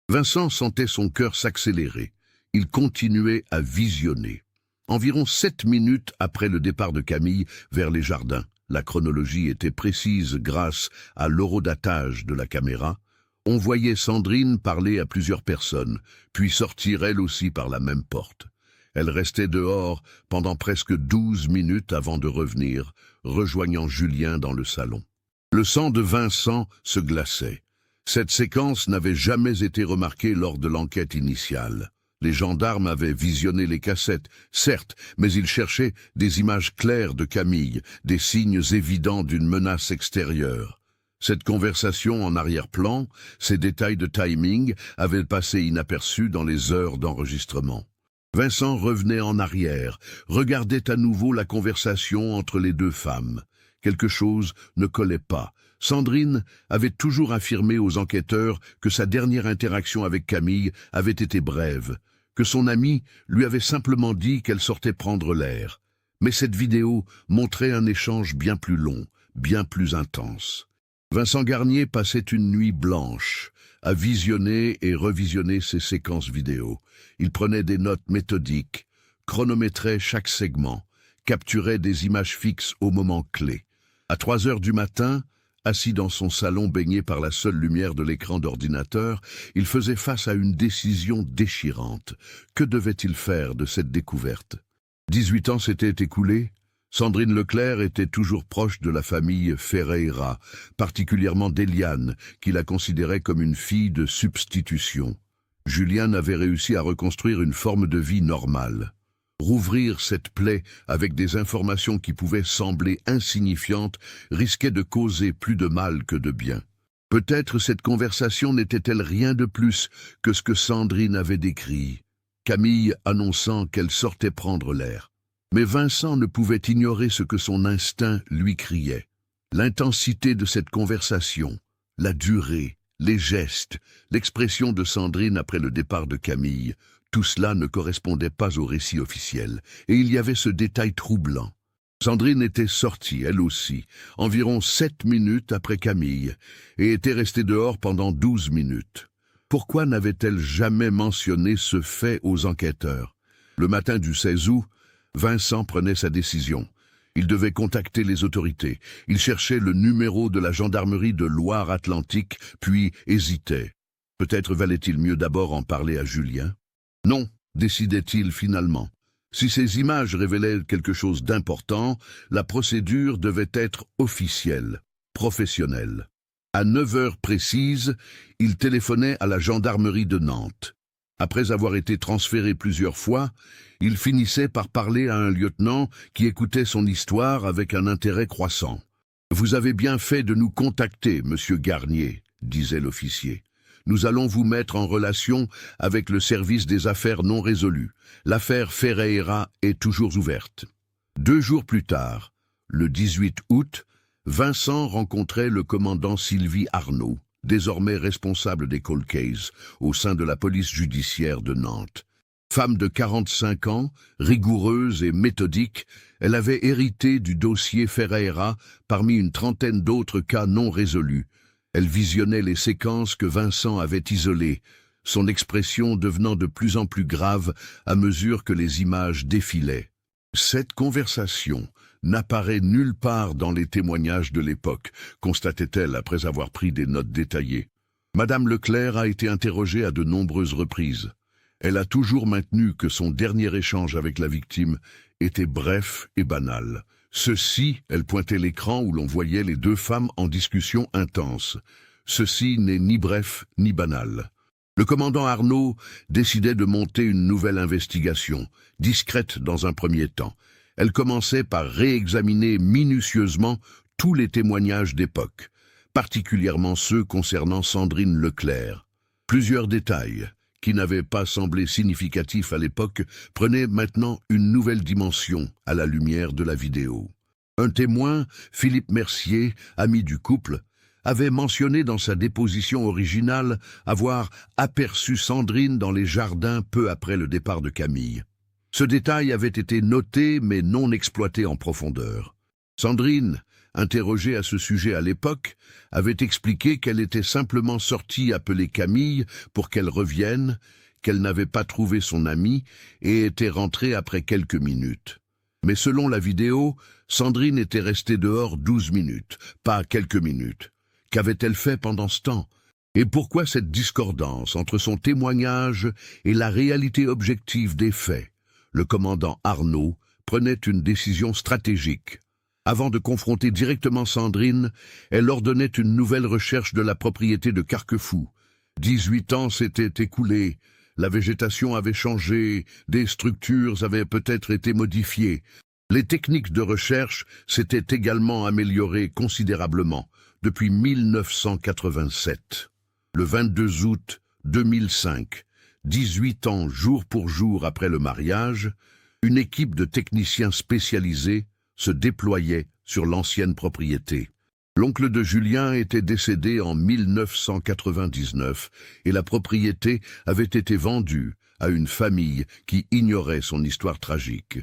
Vincent sentait son cœur s'accélérer. Il continuait à visionner. Environ 7 minutes après le départ de Camille vers les jardins, la chronologie était précise grâce à l'horodatage de la caméra, on voyait Sandrine parler à plusieurs personnes, puis sortir elle aussi par la même porte. Elle restait dehors pendant presque 12 minutes avant de revenir, rejoignant Julien dans le salon. Le sang de Vincent se glaçait. Cette séquence n'avait jamais été remarquée lors de l'enquête initiale. Les gendarmes avaient visionné les cassettes, certes, mais ils cherchaient des images claires de Camille, des signes évidents d'une menace extérieure. Cette conversation en arrière-plan, ces détails de timing, avaient passé inaperçus dans les heures d'enregistrement. Vincent revenait en arrière, regardait à nouveau la conversation entre les deux femmes. Quelque chose ne collait pas. Sandrine avait toujours affirmé aux enquêteurs que sa dernière interaction avec Camille avait été brève, que son amie lui avait simplement dit qu'elle sortait prendre l'air. Mais cette vidéo montrait un échange bien plus long, bien plus intense. Vincent Garnier passait une nuit blanche à visionner et revisionner ces séquences vidéo. Il prenait des notes méthodiques, chronométrait chaque segment, capturait des images fixes au moment clé. À 3 heures du matin, assis dans son salon baigné par la seule lumière de l'écran d'ordinateur, il faisait face à une décision déchirante. Que devait-il faire de cette découverte? 18 ans s'étaient écoulés. Sandrine Leclerc était toujours proche de la famille Ferreira, particulièrement d'Eliane, qui la considérait comme une fille de substitution. Julien avait réussi à reconstruire une forme de vie normale. Rouvrir cette plaie avec des informations qui pouvaient sembler insignifiantes risquait de causer plus de mal que de bien. Peut-être cette conversation n'était-elle rien de plus que ce que Sandrine avait décrit, Camille annonçant qu'elle sortait prendre l'air. Mais Vincent ne pouvait ignorer ce que son instinct lui criait. L'intensité de cette conversation, la durée, les gestes, l'expression de Sandrine après le départ de Camille, tout cela ne correspondait pas au récit officiel, et il y avait ce détail troublant. Sandrine était sortie, elle aussi, environ 7 minutes après Camille, et était restée dehors pendant 12 minutes. Pourquoi n'avait-elle jamais mentionné ce fait aux enquêteurs? Le matin du 16 août, Vincent prenait sa décision. Il devait contacter les autorités. Il cherchait le numéro de la gendarmerie de Loire-Atlantique, puis hésitait. Peut-être valait-il mieux d'abord en parler à Julien? Non, décidait-il finalement. Si ces images révélaient quelque chose d'important, la procédure devait être officielle, professionnelle. À 9 heures précises, il téléphonait à la gendarmerie de Nantes. Après avoir été transféré plusieurs fois, il finissait par parler à un lieutenant qui écoutait son histoire avec un intérêt croissant. « Vous avez bien fait de nous contacter, monsieur Garnier, » disait l'officier. « Nous allons vous mettre en relation avec le service des affaires non résolues. L'affaire Ferreira est toujours ouverte. » 2 jours plus tard, le 18 août, Vincent rencontrait le commandant Sylvie Arnaud, désormais responsable des cold cases au sein de la police judiciaire de Nantes. Femme de 45 ans, rigoureuse et méthodique, elle avait hérité du dossier Ferreira parmi une trentaine d'autres cas non résolus. Elle visionnait les séquences que Vincent avait isolées, son expression devenant de plus en plus grave à mesure que les images défilaient. Cette conversation n'apparaît nulle part dans les témoignages de l'époque, constatait-elle après avoir pris des notes détaillées. Madame Leclerc a été interrogée à de nombreuses reprises. Elle a toujours maintenu que son dernier échange avec la victime était bref et banal. Ceci, elle pointait l'écran où l'on voyait les deux femmes en discussion intense. Ceci n'est ni bref ni banal. Le commandant Arnaud décidait de monter une nouvelle investigation, discrète dans un premier temps. Elle commençait par réexaminer minutieusement tous les témoignages d'époque, particulièrement ceux concernant Sandrine Leclerc. Plusieurs détails, qui n'avaient pas semblé significatifs à l'époque, prenaient maintenant une nouvelle dimension à la lumière de la vidéo. Un témoin, Philippe Mercier, ami du couple, avait mentionné dans sa déposition originale avoir aperçu Sandrine dans les jardins peu après le départ de Camille. Ce détail avait été noté mais non exploité en profondeur. Sandrine, interrogée à ce sujet à l'époque, avait expliqué qu'elle était simplement sortie appeler Camille pour qu'elle revienne, qu'elle n'avait pas trouvé son amie et était rentrée après quelques minutes. Mais selon la vidéo, Sandrine était restée dehors 12 minutes, pas quelques minutes. Qu'avait-elle fait pendant ce temps? Et pourquoi cette discordance entre son témoignage et la réalité objective des faits? Le commandant Arnaud prenait une décision stratégique. Avant de confronter directement Sandrine, elle ordonnait une nouvelle recherche de la propriété de Carquefou. 18 ans s'étaient écoulés, la végétation avait changé, des structures avaient peut-être été modifiées. Les techniques de recherche s'étaient également améliorées considérablement depuis 1987. Le 22 août 2005, 18 ans jour pour jour après le mariage, une équipe de techniciens spécialisés se déployait sur l'ancienne propriété. L'oncle de Julien était décédé en 1999 et la propriété avait été vendue à une famille qui ignorait son histoire tragique.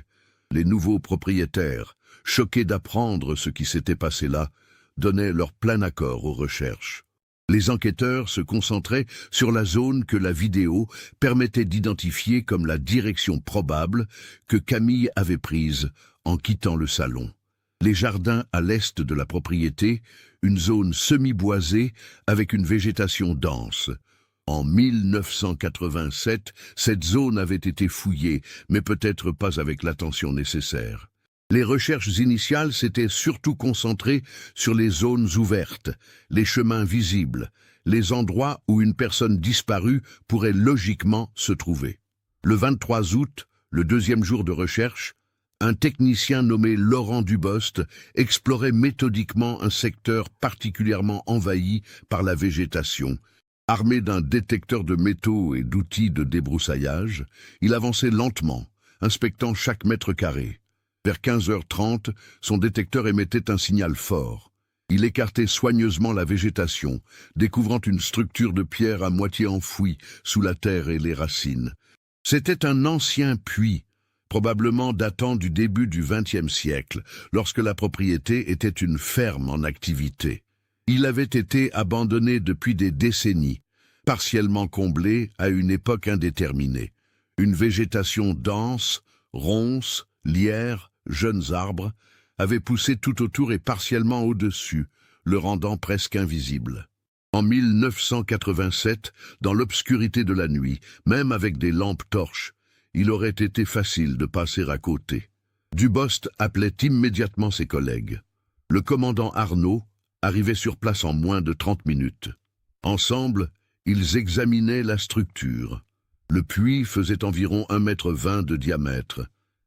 Les nouveaux propriétaires, choqués d'apprendre ce qui s'était passé là, donnaient leur plein accord aux recherches. Les enquêteurs se concentraient sur la zone que la vidéo permettait d'identifier comme la direction probable que Camille avait prise en quittant le salon. Les jardins à l'est de la propriété, une zone semi-boisée avec une végétation dense. En 1987, cette zone avait été fouillée, mais peut-être pas avec l'attention nécessaire. Les recherches initiales s'étaient surtout concentrées sur les zones ouvertes, les chemins visibles, les endroits où une personne disparue pourrait logiquement se trouver. Le 23 août, le deuxième jour de recherche, un technicien nommé Laurent Dubost explorait méthodiquement un secteur particulièrement envahi par la végétation. Armé d'un détecteur de métaux et d'outils de débroussaillage, il avançait lentement, inspectant chaque mètre carré. Vers 15h30, son détecteur émettait un signal fort. Il écartait soigneusement la végétation, découvrant une structure de pierre à moitié enfouie sous la terre et les racines. C'était un ancien puits, probablement datant du début du XXe siècle, lorsque la propriété était une ferme en activité. Il avait été abandonné depuis des décennies, partiellement comblé à une époque indéterminée. Une végétation dense, ronce, lierre, jeunes arbres, avait poussé tout autour et partiellement au-dessus, le rendant presque invisible. En 1987, dans l'obscurité de la nuit, même avec des lampes torches, il aurait été facile de passer à côté. Dubost appelait immédiatement ses collègues. Le commandant Arnaud arrivait sur place en moins de 30 minutes. Ensemble, ils examinaient la structure. Le puits faisait environ 1,20 m de diamètre.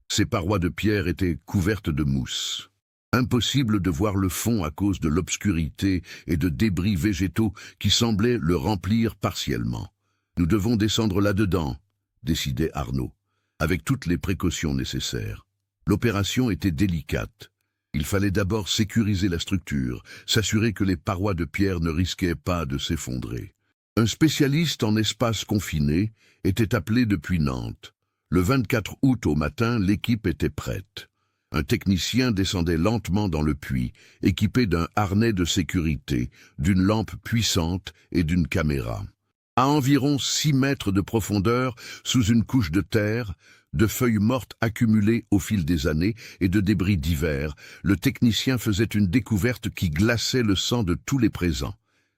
Ses parois de pierre étaient couvertes de mousse. Impossible de voir le fond à cause de l'obscurité et de débris végétaux qui semblaient le remplir partiellement. « Nous devons descendre là-dedans », décidait Arnaud, avec toutes les précautions nécessaires. L'opération était délicate. Il fallait d'abord sécuriser la structure, s'assurer que les parois de pierre ne risquaient pas de s'effondrer. Un spécialiste en espace confiné était appelé depuis Nantes. Le 24 août au matin, l'équipe était prête. Un technicien descendait lentement dans le puits, équipé d'un harnais de sécurité, d'une lampe puissante et d'une caméra. À environ 6 mètres de profondeur, sous une couche de terre, de feuilles mortes accumulées au fil des années et de débris divers, le technicien faisait une découverte qui glaçait le sang de tous les présents.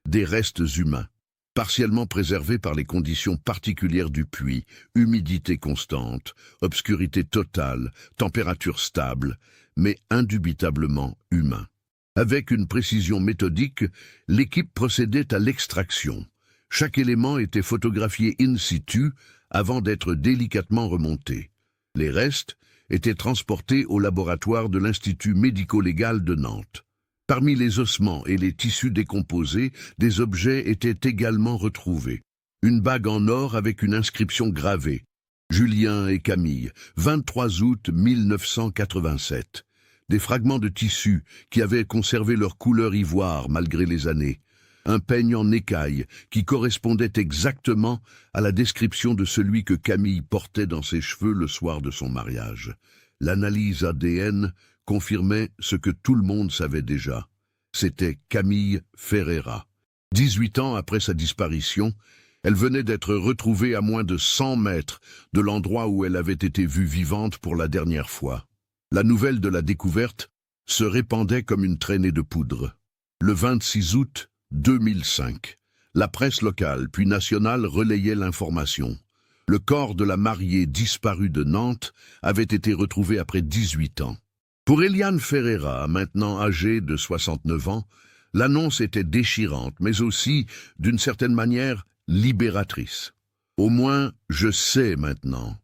Des restes humains, partiellement préservés par les conditions particulières du puits, humidité constante, obscurité totale, température stable, mais indubitablement humains. Avec une précision méthodique, l'équipe procédait à l'extraction. Chaque élément était photographié in situ avant d'être délicatement remonté. Les restes étaient transportés au laboratoire de l'Institut médico-légal de Nantes. Parmi les ossements et les tissus décomposés, des objets étaient également retrouvés. Une bague en or avec une inscription gravée. Julien et Camille, 23 août 1987. Des fragments de tissu qui avaient conservé leur couleur ivoire malgré les années. Un peigne en écaille qui correspondait exactement à la description de celui que Camille portait dans ses cheveux le soir de son mariage. L'analyse ADN confirmait ce que tout le monde savait déjà. C'était Camille Ferreira. 18 ans après sa disparition, elle venait d'être retrouvée à moins de 100 mètres de l'endroit où elle avait été vue vivante pour la dernière fois. La nouvelle de la découverte se répandait comme une traînée de poudre. Le 26 août 2005, la presse locale puis nationale relayait l'information. Le corps de la mariée disparue de Nantes avait été retrouvé après 18 ans. Pour Eliane Ferreira, maintenant âgée de 69 ans, l'annonce était déchirante, mais aussi, d'une certaine manière, libératrice. « Au moins, je sais maintenant »,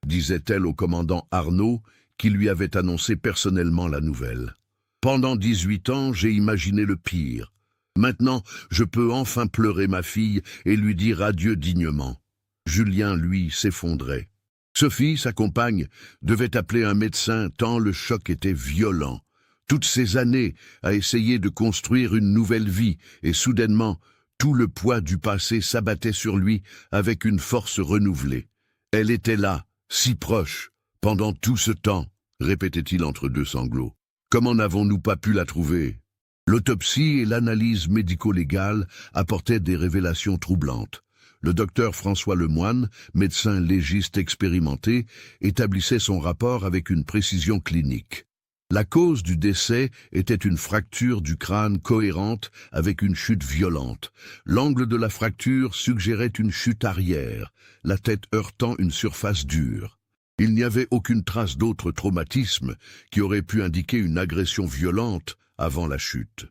disait-elle au commandant Arnaud, qui lui avait annoncé personnellement la nouvelle. « Pendant 18 ans, j'ai imaginé le pire. Maintenant, je peux enfin pleurer ma fille et lui dire adieu dignement. » Julien, lui, s'effondrait. Sophie, sa compagne, devait appeler un médecin tant le choc était violent. Toutes ces années à essayer de construire une nouvelle vie et soudainement, tout le poids du passé s'abattait sur lui avec une force renouvelée. Elle était là, si proche, pendant tout ce temps, répétait-il entre deux sanglots. Comment n'avons-nous pas pu la trouver? L'autopsie et l'analyse médico-légale apportaient des révélations troublantes. Le docteur François Lemoine, médecin légiste expérimenté, établissait son rapport avec une précision clinique. La cause du décès était une fracture du crâne cohérente avec une chute violente. L'angle de la fracture suggérait une chute arrière, la tête heurtant une surface dure. Il n'y avait aucune trace d'autre traumatisme qui aurait pu indiquer une agression violente avant la chute.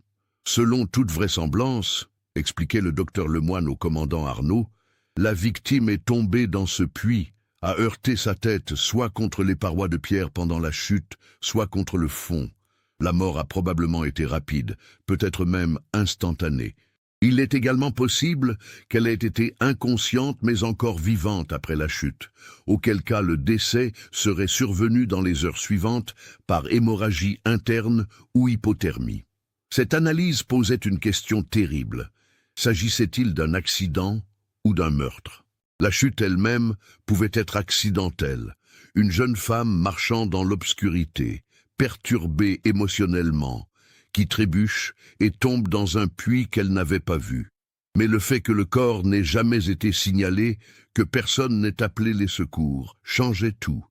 Selon toute vraisemblance, expliquait le docteur Lemoine au commandant Arnaud, la victime est tombée dans ce puits, a heurté sa tête soit contre les parois de pierre pendant la chute, soit contre le fond. La mort a probablement été rapide, peut-être même instantanée. Il est également possible qu'elle ait été inconsciente mais encore vivante après la chute, auquel cas le décès serait survenu dans les heures suivantes par hémorragie interne ou hypothermie. Cette analyse posait une question terrible. S'agissait-il d'un accident ou d'un meurtre? La chute elle-même pouvait être accidentelle. Une jeune femme marchant dans l'obscurité, perturbée émotionnellement, qui trébuche et tombe dans un puits qu'elle n'avait pas vu. Mais le fait que le corps n'ait jamais été signalé, que personne n'ait appelé les secours, changeait tout.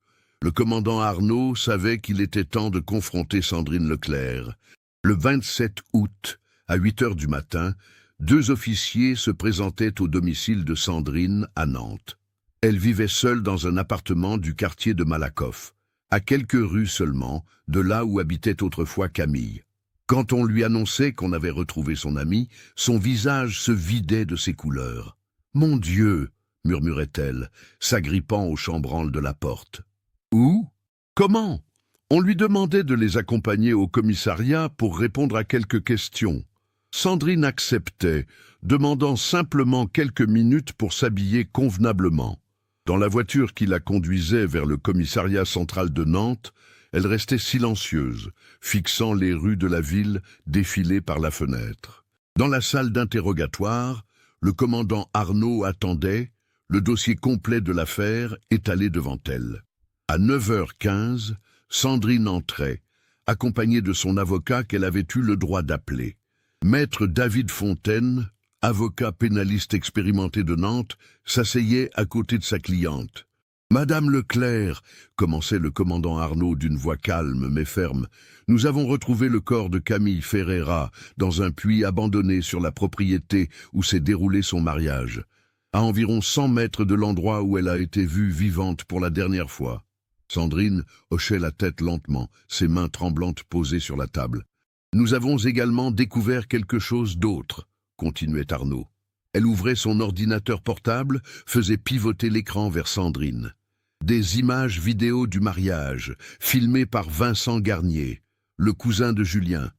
Le commandant Arnaud savait qu'il était temps de confronter Sandrine Leclerc. Le 27 août, à 8 heures du matin, 2 officiers se présentaient au domicile de Sandrine à Nantes. Elle vivait seule dans un appartement du quartier de Malakoff, à quelques rues seulement de là où habitait autrefois Camille. Quand on lui annonçait qu'on avait retrouvé son amie, son visage se vidait de ses couleurs. « Mon Dieu !» murmurait-elle, s'agrippant au chambranle de la porte. « Où? Comment ?» On lui demandait de les accompagner au commissariat pour répondre à quelques questions. Sandrine acceptait, demandant simplement quelques minutes pour s'habiller convenablement. Dans la voiture qui la conduisait vers le commissariat central de Nantes, elle restait silencieuse, fixant les rues de la ville défilées par la fenêtre. Dans la salle d'interrogatoire, le commandant Arnaud attendait, le dossier complet de l'affaire étalé devant elle. À 9h15, Sandrine entrait, accompagnée de son avocat qu'elle avait eu le droit d'appeler. Maître David Fontaine, avocat pénaliste expérimenté de Nantes, s'asseyait à côté de sa cliente. « Madame Leclerc, » commençait le commandant Arnaud d'une voix calme mais ferme, « nous avons retrouvé le corps de Camille Ferreira dans un puits abandonné sur la propriété où s'est déroulé son mariage, à environ 100 mètres de l'endroit où elle a été vue vivante pour la dernière fois. » Sandrine hochait la tête lentement, ses mains tremblantes posées sur la table. « Nous avons également découvert quelque chose d'autre, » continuait Arnaud. Elle ouvrait son ordinateur portable, faisait pivoter l'écran vers Sandrine. Des images vidéo du mariage, filmées par Vincent Garnier, le cousin de Julien.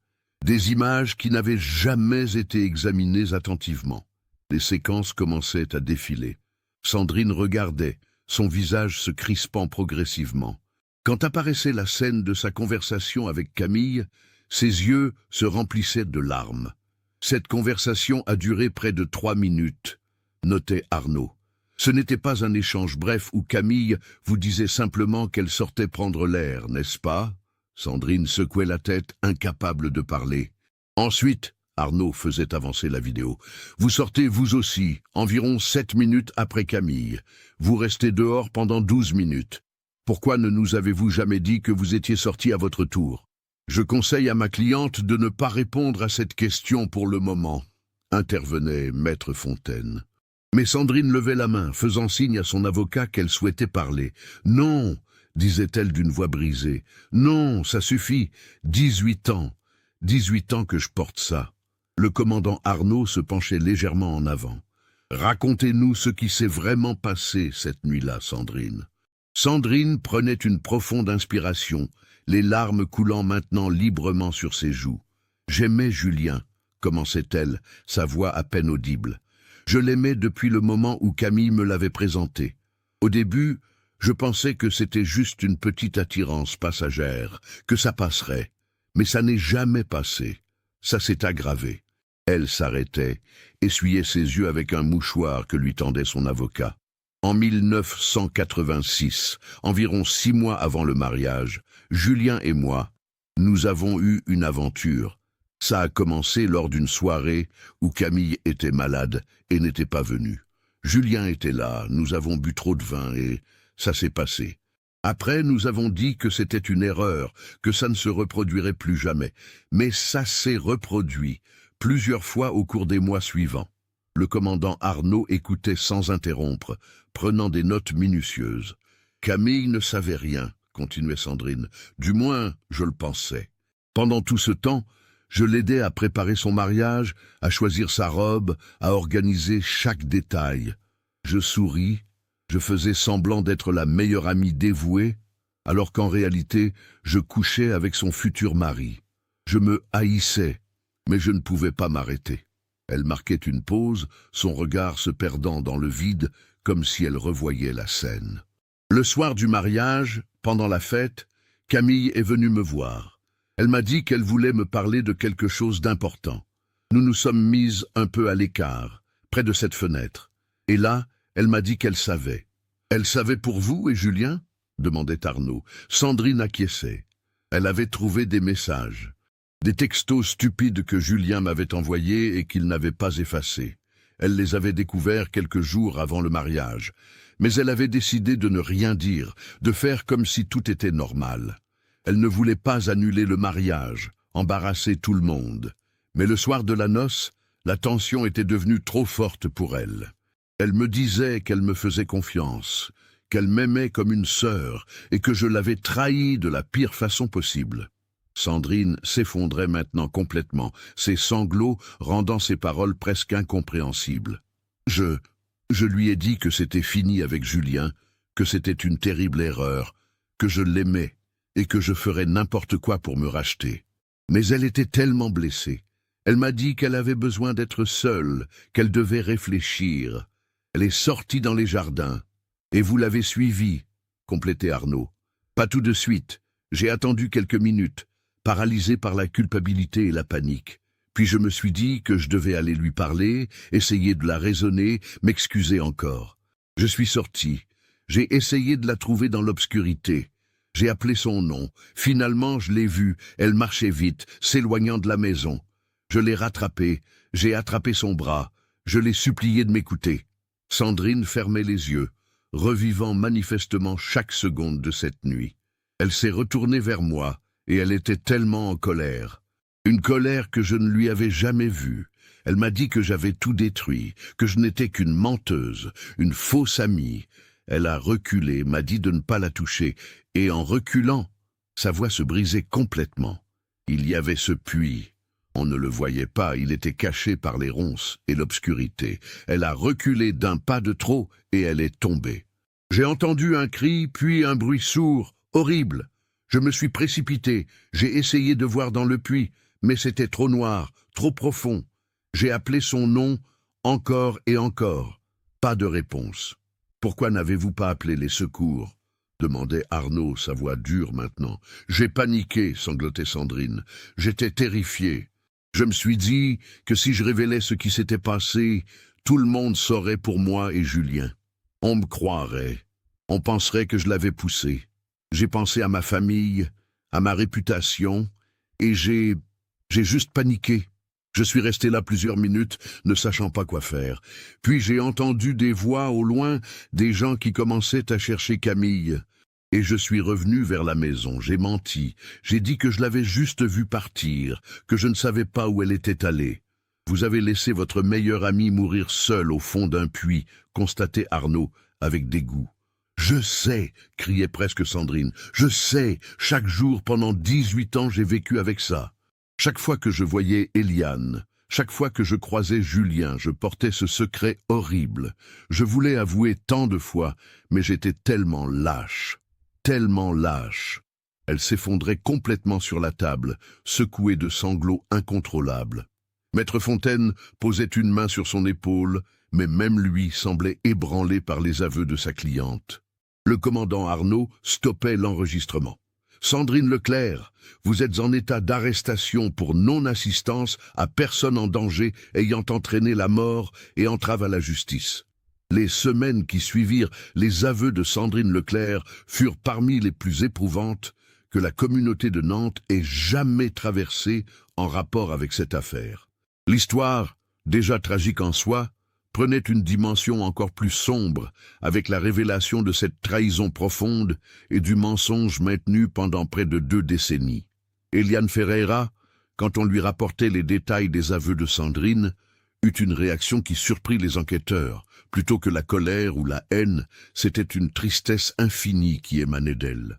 Des images qui n'avaient jamais été examinées attentivement. Les séquences commençaient à défiler. Sandrine regardait, son visage se crispant progressivement. Quand apparaissait la scène de sa conversation avec Camille, ses yeux se remplissaient de larmes. Cette conversation a duré près de 3 minutes, notait Arnaud. Ce n'était pas un échange bref où Camille vous disait simplement qu'elle sortait prendre l'air, n'est-ce pas? Sandrine secouait la tête, incapable de parler. Ensuite, Arnaud faisait avancer la vidéo. Vous sortez vous aussi, environ 7 minutes après Camille. Vous restez dehors pendant 12 minutes. Pourquoi ne nous avez-vous jamais dit que vous étiez sorti à votre tour? Je conseille à ma cliente de ne pas répondre à cette question pour le moment, intervenait Maître Fontaine. Mais Sandrine levait la main, faisant signe à son avocat qu'elle souhaitait parler. Non, disait-elle d'une voix brisée. Non, ça suffit. 18 ans. 18 ans que je porte ça. Le commandant Arnaud se penchait légèrement en avant. Racontez-nous ce qui s'est vraiment passé cette nuit-là, Sandrine. Sandrine prenait une profonde inspiration, les larmes coulant maintenant librement sur ses joues. J'aimais Julien, commençait-elle, sa voix à peine audible. Je l'aimais depuis le moment où Camille me l'avait présenté. Au début, je pensais que c'était juste une petite attirance passagère, que ça passerait. Mais ça n'est jamais passé. Ça s'est aggravé. Elle s'arrêtait, essuyait ses yeux avec un mouchoir que lui tendait son avocat. En 1986, environ 6 mois avant le mariage, Julien et moi, nous avons eu une aventure. Ça a commencé lors d'une soirée où Camille était malade et n'était pas venue. Julien était là, nous avons bu trop de vin et ça s'est passé. Après, nous avons dit que c'était une erreur, que ça ne se reproduirait plus jamais. Mais ça s'est reproduit, plusieurs fois au cours des mois suivants. Le commandant Arnaud écoutait sans interrompre, prenant des notes minutieuses. Camille ne savait rien, continuait Sandrine. Du moins, je le pensais. Pendant tout ce temps, je l'aidais à préparer son mariage, à choisir sa robe, à organiser chaque détail. Je souris, je faisais semblant d'être la meilleure amie dévouée, alors qu'en réalité, je couchais avec son futur mari. Je me haïssais, mais je ne pouvais pas m'arrêter. Elle marquait une pause, son regard se perdant dans le vide, comme si elle revoyait la scène. Le soir du mariage, pendant la fête, Camille est venue me voir. Elle m'a dit qu'elle voulait me parler de quelque chose d'important. Nous nous sommes mises un peu à l'écart, près de cette fenêtre. Et là, elle m'a dit qu'elle savait. Elle savait pour vous et Julien? Demandait Arnaud. Sandrine acquiesçait. Elle avait trouvé des messages. Des textos stupides que Julien m'avait envoyés et qu'il n'avait pas effacés. Elle les avait découverts quelques jours avant le mariage. Mais elle avait décidé de ne rien dire, de faire comme si tout était normal. Elle ne voulait pas annuler le mariage, embarrasser tout le monde. Mais le soir de la noce, la tension était devenue trop forte pour elle. Elle me disait qu'elle me faisait confiance, qu'elle m'aimait comme une sœur et que je l'avais trahie de la pire façon possible. Sandrine s'effondrait maintenant complètement, ses sanglots rendant ses paroles presque incompréhensibles. Je lui ai dit que c'était fini avec Julien, que c'était une terrible erreur, que je l'aimais et que je ferais n'importe quoi pour me racheter. Mais elle était tellement blessée. Elle m'a dit qu'elle avait besoin d'être seule, qu'elle devait réfléchir. Elle est sortie dans les jardins. Et vous l'avez suivie, complétait Arnaud. Pas tout de suite. J'ai attendu quelques minutes, paralysé par la culpabilité et la panique. Puis je me suis dit que je devais aller lui parler, essayer de la raisonner, m'excuser encore. Je suis sorti. J'ai essayé de la trouver dans l'obscurité. J'ai appelé son nom. Finalement, je l'ai vue. Elle marchait vite, s'éloignant de la maison. Je l'ai rattrapée. J'ai attrapé son bras. Je l'ai supplié de m'écouter. Sandrine fermait les yeux, revivant manifestement chaque seconde de cette nuit. Elle s'est retournée vers moi, et elle était tellement en colère. Une colère que je ne lui avais jamais vue. Elle m'a dit que j'avais tout détruit, que je n'étais qu'une menteuse, une fausse amie. Elle a reculé, m'a dit de ne pas la toucher, et en reculant, sa voix se brisait complètement. Il y avait ce puits. On ne le voyait pas, il était caché par les ronces et l'obscurité. Elle a reculé d'un pas de trop et elle est tombée. J'ai entendu un cri, puis un bruit sourd, horrible. Je me suis précipité, j'ai essayé de voir dans le puits, mais c'était trop noir, trop profond. J'ai appelé son nom encore et encore. Pas de réponse. Pourquoi n'avez-vous pas appelé les secours? Demandait Arnaud, sa voix dure maintenant. J'ai paniqué, sanglotait Sandrine. J'étais terrifié. Je me suis dit que si je révélais ce qui s'était passé, tout le monde saurait pour moi et Julien. On me croirait. On penserait que je l'avais poussé. J'ai pensé à ma famille, à ma réputation, et j'ai juste paniqué. Je suis resté là plusieurs minutes, ne sachant pas quoi faire. Puis j'ai entendu des voix au loin, des gens qui commençaient à chercher Camille. Et je suis revenu vers la maison, j'ai menti. J'ai dit que je l'avais juste vue partir, que je ne savais pas où elle était allée. Vous avez laissé votre meilleur ami mourir seul au fond d'un puits, constatait Arnaud, avec dégoût. Je sais, criait presque Sandrine, je sais, chaque jour pendant 18 ans j'ai vécu avec ça. Chaque fois que je voyais Eliane, chaque fois que je croisais Julien, je portais ce secret horrible. Je voulais avouer tant de fois, mais j'étais tellement lâche. Tellement lâche. Elle s'effondrait complètement sur la table, secouée de sanglots incontrôlables. Maître Fontaine posait une main sur son épaule, mais même lui semblait ébranlé par les aveux de sa cliente. Le commandant Arnaud stoppait l'enregistrement. Sandrine Leclerc, vous êtes en état d'arrestation pour non-assistance à personne en danger ayant entraîné la mort et entrave à la justice. Les semaines qui suivirent les aveux de Sandrine Leclerc furent parmi les plus éprouvantes que la communauté de Nantes ait jamais traversées en rapport avec cette affaire. L'histoire, déjà tragique en soi, prenait une dimension encore plus sombre avec la révélation de cette trahison profonde et du mensonge maintenu pendant près de 2 décennies. Eliane Ferreira, quand on lui rapportait les détails des aveux de Sandrine, eut une réaction qui surprit les enquêteurs. Plutôt que la colère ou la haine, c'était une tristesse infinie qui émanait d'elle.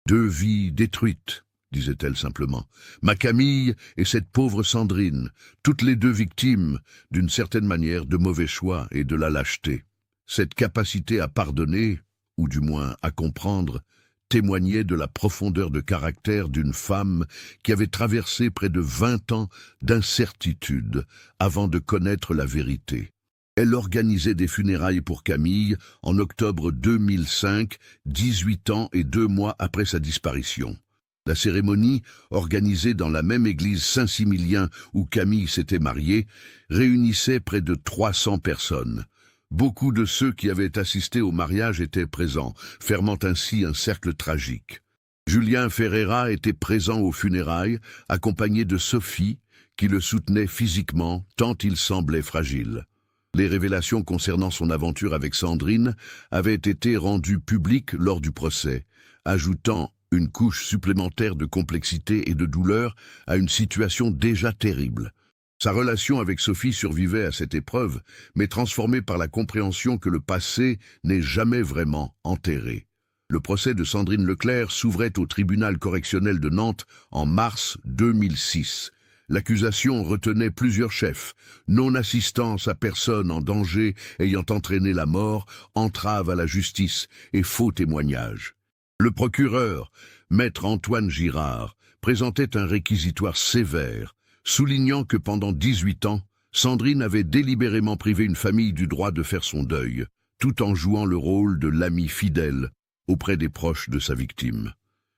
2 vies détruites, disait-elle simplement. Ma Camille et cette pauvre Sandrine, toutes les 2 victimes, d'une certaine manière, de mauvais choix et de la lâcheté. Cette capacité à pardonner, ou du moins à comprendre, témoignait de la profondeur de caractère d'une femme qui avait traversé près de 20 ans d'incertitude avant de connaître la vérité. Elle organisait des funérailles pour Camille en octobre 2005, 18 ans et 2 mois après sa disparition. La cérémonie, organisée dans la même église Saint-Similien où Camille s'était mariée, réunissait près de 300 personnes. Beaucoup de ceux qui avaient assisté au mariage étaient présents, fermant ainsi un cercle tragique. Julien Ferreira était présent aux funérailles, accompagné de Sophie, qui le soutenait physiquement tant il semblait fragile. Les révélations concernant son aventure avec Sandrine avaient été rendues publiques lors du procès, ajoutant une couche supplémentaire de complexité et de douleur à une situation déjà terrible. Sa relation avec Sophie survivait à cette épreuve, mais transformée par la compréhension que le passé n'est jamais vraiment enterré. Le procès de Sandrine Leclerc s'ouvrait au tribunal correctionnel de Nantes en mars 2006. L'accusation retenait plusieurs chefs, non-assistance à personne en danger ayant entraîné la mort, entrave à la justice et faux témoignages. Le procureur, maître Antoine Girard, présentait un réquisitoire sévère, soulignant que pendant 18 ans, Sandrine avait délibérément privé une famille du droit de faire son deuil, tout en jouant le rôle de l'ami fidèle auprès des proches de sa victime.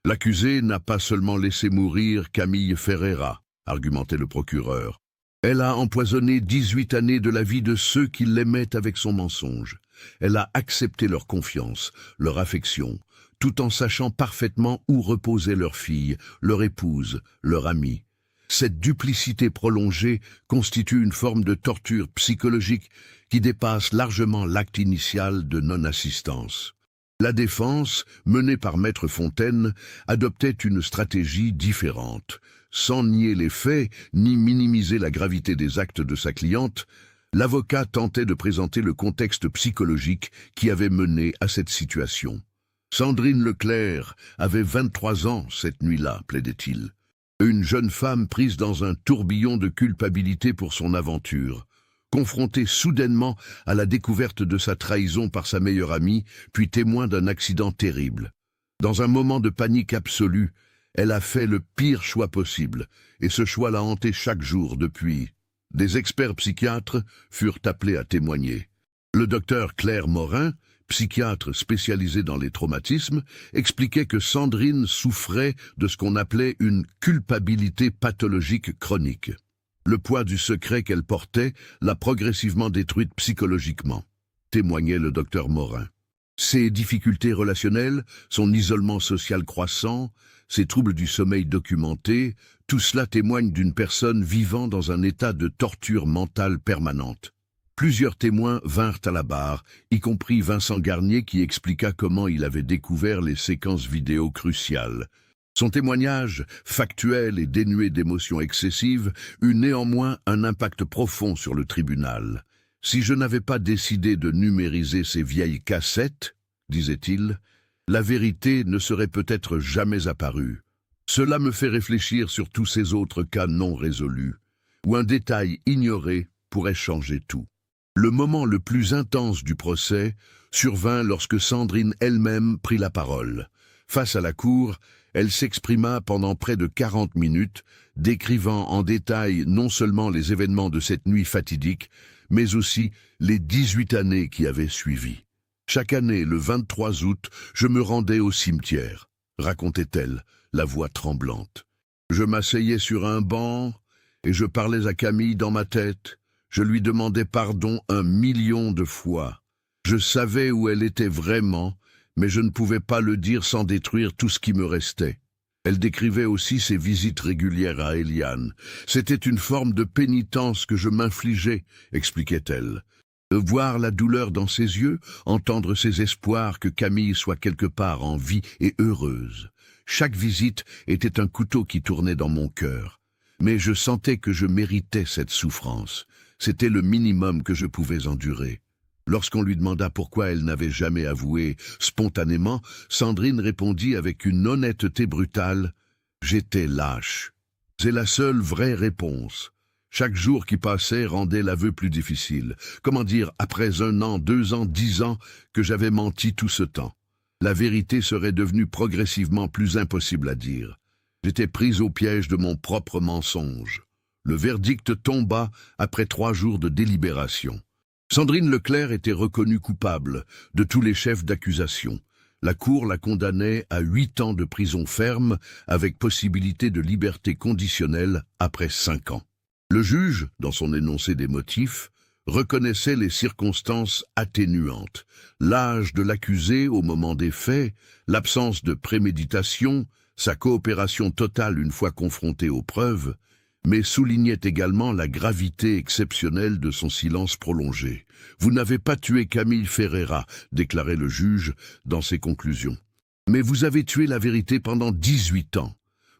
L'accusée n'a pas seulement laissé mourir Camille Ferreira, argumentait le procureur. Elle a empoisonné 18 années de la vie de ceux qui l'aimaient avec son mensonge. Elle a accepté leur confiance, leur affection, tout en sachant parfaitement où reposait leur fille, leur épouse, leur amie. Cette duplicité prolongée constitue une forme de torture psychologique qui dépasse largement l'acte initial de non-assistance. La défense, menée par Maître Fontaine, adoptait une stratégie différente. Sans nier les faits, ni minimiser la gravité des actes de sa cliente, l'avocat tentait de présenter le contexte psychologique qui avait mené à cette situation. Sandrine Leclerc avait 23 ans cette nuit-là, plaidait-il. Une jeune femme prise dans un tourbillon de culpabilité pour son aventure, confrontée soudainement à la découverte de sa trahison par sa meilleure amie, puis témoin d'un accident terrible. Dans un moment de panique absolue, elle a fait le pire choix possible, et ce choix l'a hanté chaque jour depuis. Des experts psychiatres furent appelés à témoigner. Le docteur Claire Morin, psychiatre spécialisé dans les traumatismes, expliquait que Sandrine souffrait de ce qu'on appelait une culpabilité pathologique chronique. Le poids du secret qu'elle portait l'a progressivement détruite psychologiquement, témoignait le docteur Morin. Ses difficultés relationnelles, son isolement social croissant, ses troubles du sommeil documentés, tout cela témoigne d'une personne vivant dans un état de torture mentale permanente. Plusieurs témoins vinrent à la barre, y compris Vincent Garnier qui expliqua comment il avait découvert les séquences vidéo cruciales. Son témoignage, factuel et dénué d'émotions excessives, eut néanmoins un impact profond sur le tribunal. « Si je n'avais pas décidé de numériser ces vieilles cassettes, disait-il, la vérité ne serait peut-être jamais apparue. Cela me fait réfléchir sur tous ces autres cas non résolus, où un détail ignoré pourrait changer tout. » Le moment le plus intense du procès survint lorsque Sandrine elle-même prit la parole. Face à la cour, elle s'exprima pendant près de 40 minutes, décrivant en détail non seulement les événements de cette nuit fatidique, mais aussi les 18 années qui avaient suivi. « Chaque année, le 23 août, je me rendais au cimetière, racontait-elle, la voix tremblante. Je m'asseyais sur un banc et je parlais à Camille dans ma tête. Je lui demandais pardon 1 million de fois. Je savais où elle était vraiment, mais je ne pouvais pas le dire sans détruire tout ce qui me restait. Elle décrivait aussi ses visites régulières à Eliane. C'était une forme de pénitence que je m'infligeais, expliquait-elle. De voir la douleur dans ses yeux, entendre ses espoirs que Camille soit quelque part en vie et heureuse. Chaque visite était un couteau qui tournait dans mon cœur. Mais je sentais que je méritais cette souffrance. C'était le minimum que je pouvais endurer. Lorsqu'on lui demanda pourquoi elle n'avait jamais avoué spontanément, Sandrine répondit avec une honnêteté brutale « J'étais lâche ». C'est la seule vraie réponse. Chaque jour qui passait rendait l'aveu plus difficile. Comment dire, après 1 an, 2 ans, 10 ans, que j'avais menti tout ce temps. La vérité serait devenue progressivement plus impossible à dire. J'étais prise au piège de mon propre mensonge. Le verdict tomba après 3 jours de délibération. Sandrine Leclerc était reconnue coupable de tous les chefs d'accusation. La Cour la condamnait à 8 ans de prison ferme avec possibilité de liberté conditionnelle après 5 ans. Le juge, dans son énoncé des motifs, reconnaissait les circonstances atténuantes, l'âge de l'accusé au moment des faits, l'absence de préméditation, sa coopération totale une fois confronté aux preuves, mais soulignait également la gravité exceptionnelle de son silence prolongé. « Vous n'avez pas tué Camille Ferreira », déclarait le juge dans ses conclusions. « Mais vous avez tué la vérité pendant 18 ans.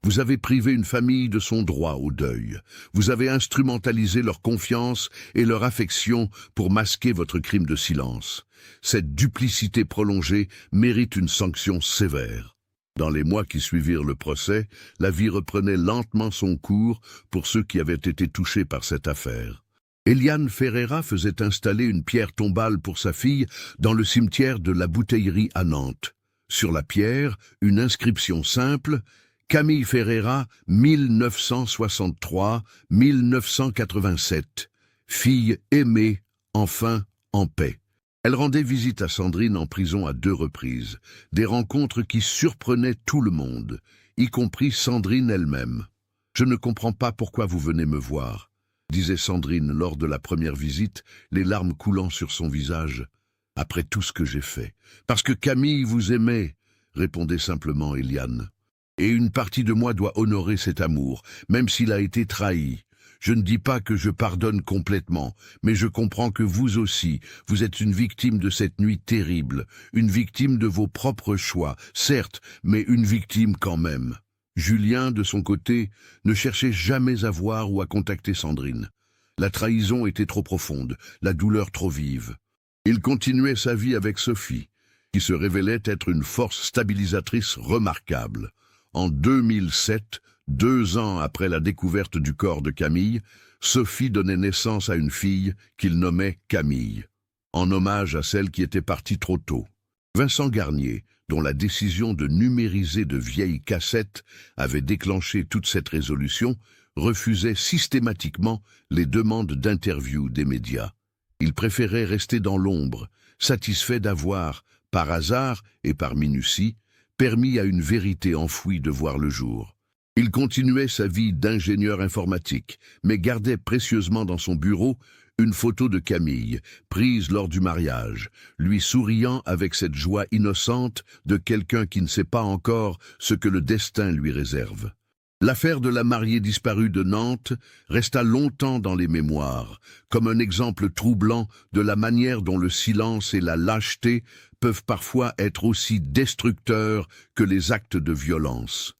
Vous avez privé une famille de son droit au deuil. Vous avez instrumentalisé leur confiance et leur affection pour masquer votre crime de silence. Cette duplicité prolongée mérite une sanction sévère. » Dans les mois qui suivirent le procès, la vie reprenait lentement son cours pour ceux qui avaient été touchés par cette affaire. Eliane Ferreira faisait installer une pierre tombale pour sa fille dans le cimetière de la Bouteillerie à Nantes. Sur la pierre, une inscription simple « Camille Ferreira, 1963-1987. Fille aimée, enfin en paix ». Elle rendait visite à Sandrine en prison à 2 reprises, des rencontres qui surprenaient tout le monde, y compris Sandrine elle-même. « Je ne comprends pas pourquoi vous venez me voir », disait Sandrine lors de la première visite, les larmes coulant sur son visage. « Après tout ce que j'ai fait. Parce que Camille vous aimait », répondait simplement Eliane. « Et une partie de moi doit honorer cet amour, même s'il a été trahi. Je ne dis pas que je pardonne complètement, mais je comprends que vous aussi, vous êtes une victime de cette nuit terrible, une victime de vos propres choix, certes, mais une victime quand même. » Julien, de son côté, ne cherchait jamais à voir ou à contacter Sandrine. La trahison était trop profonde, la douleur trop vive. Il continuait sa vie avec Sophie, qui se révélait être une force stabilisatrice remarquable. En 2007, 2 ans après la découverte du corps de Camille, Sophie donnait naissance à une fille qu'il nommait Camille, en hommage à celle qui était partie trop tôt. Vincent Garnier, dont la décision de numériser de vieilles cassettes avait déclenché toute cette résolution, refusait systématiquement les demandes d'interview des médias. Il préférait rester dans l'ombre, satisfait d'avoir, par hasard et par minutie, permis à une vérité enfouie de voir le jour. Il continuait sa vie d'ingénieur informatique, mais gardait précieusement dans son bureau une photo de Camille, prise lors du mariage, lui souriant avec cette joie innocente de quelqu'un qui ne sait pas encore ce que le destin lui réserve. L'affaire de la mariée disparue de Nantes resta longtemps dans les mémoires, comme un exemple troublant de la manière dont le silence et la lâcheté peuvent parfois être aussi destructeurs que les actes de violence.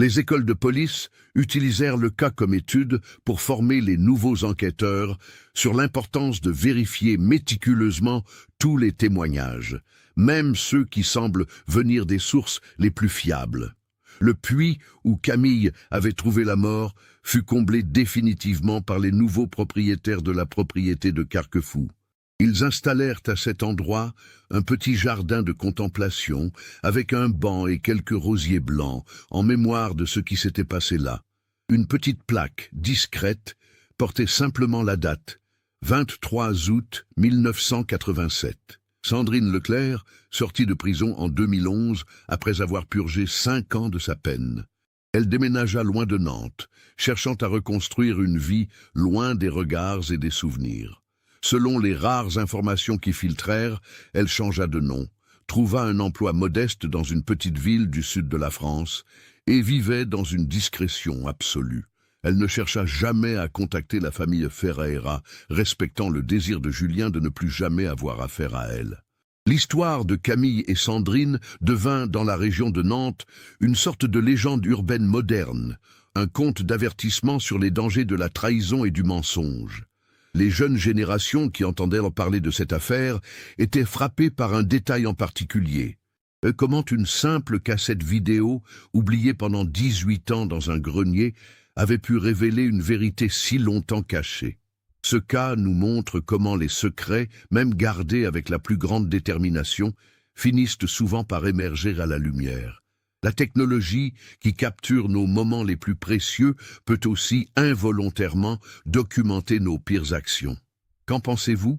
Les écoles de police utilisèrent le cas comme étude pour former les nouveaux enquêteurs sur l'importance de vérifier méticuleusement tous les témoignages, même ceux qui semblent venir des sources les plus fiables. Le puits où Camille avait trouvé la mort fut comblé définitivement par les nouveaux propriétaires de la propriété de Carquefou. Ils installèrent à cet endroit un petit jardin de contemplation avec un banc et quelques rosiers blancs en mémoire de ce qui s'était passé là. Une petite plaque discrète portait simplement la date, 23 août 1987. Sandrine Leclerc, sortie de prison en 2011 après avoir purgé 5 ans de sa peine. Elle déménagea loin de Nantes, cherchant à reconstruire une vie loin des regards et des souvenirs. Selon les rares informations qui filtrèrent, elle changea de nom, trouva un emploi modeste dans une petite ville du sud de la France et vivait dans une discrétion absolue. Elle ne chercha jamais à contacter la famille Ferreira, respectant le désir de Julien de ne plus jamais avoir affaire à elle. L'histoire de Camille et Sandrine devint, dans la région de Nantes, une sorte de légende urbaine moderne, un conte d'avertissement sur les dangers de la trahison et du mensonge. Les jeunes générations qui entendaient parler de cette affaire étaient frappées par un détail en particulier. Comment une simple cassette vidéo, oubliée pendant 18 ans dans un grenier, avait pu révéler une vérité si longtemps cachée. Ce cas nous montre comment les secrets, même gardés avec la plus grande détermination, finissent souvent par émerger à la lumière. La technologie, qui capture nos moments les plus précieux, peut aussi involontairement documenter nos pires actions. Qu'en pensez-vous?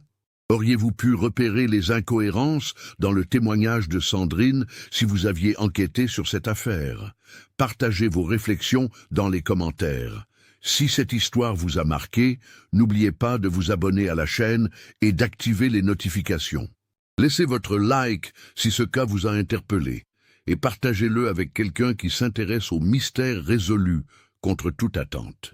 Auriez-vous pu repérer les incohérences dans le témoignage de Sandrine si vous aviez enquêté sur cette affaire? Partagez vos réflexions dans les commentaires. Si cette histoire vous a marqué, n'oubliez pas de vous abonner à la chaîne et d'activer les notifications. Laissez votre like si ce cas vous a interpellé et partagez-le avec quelqu'un qui s'intéresse aux mystères résolus contre toute attente.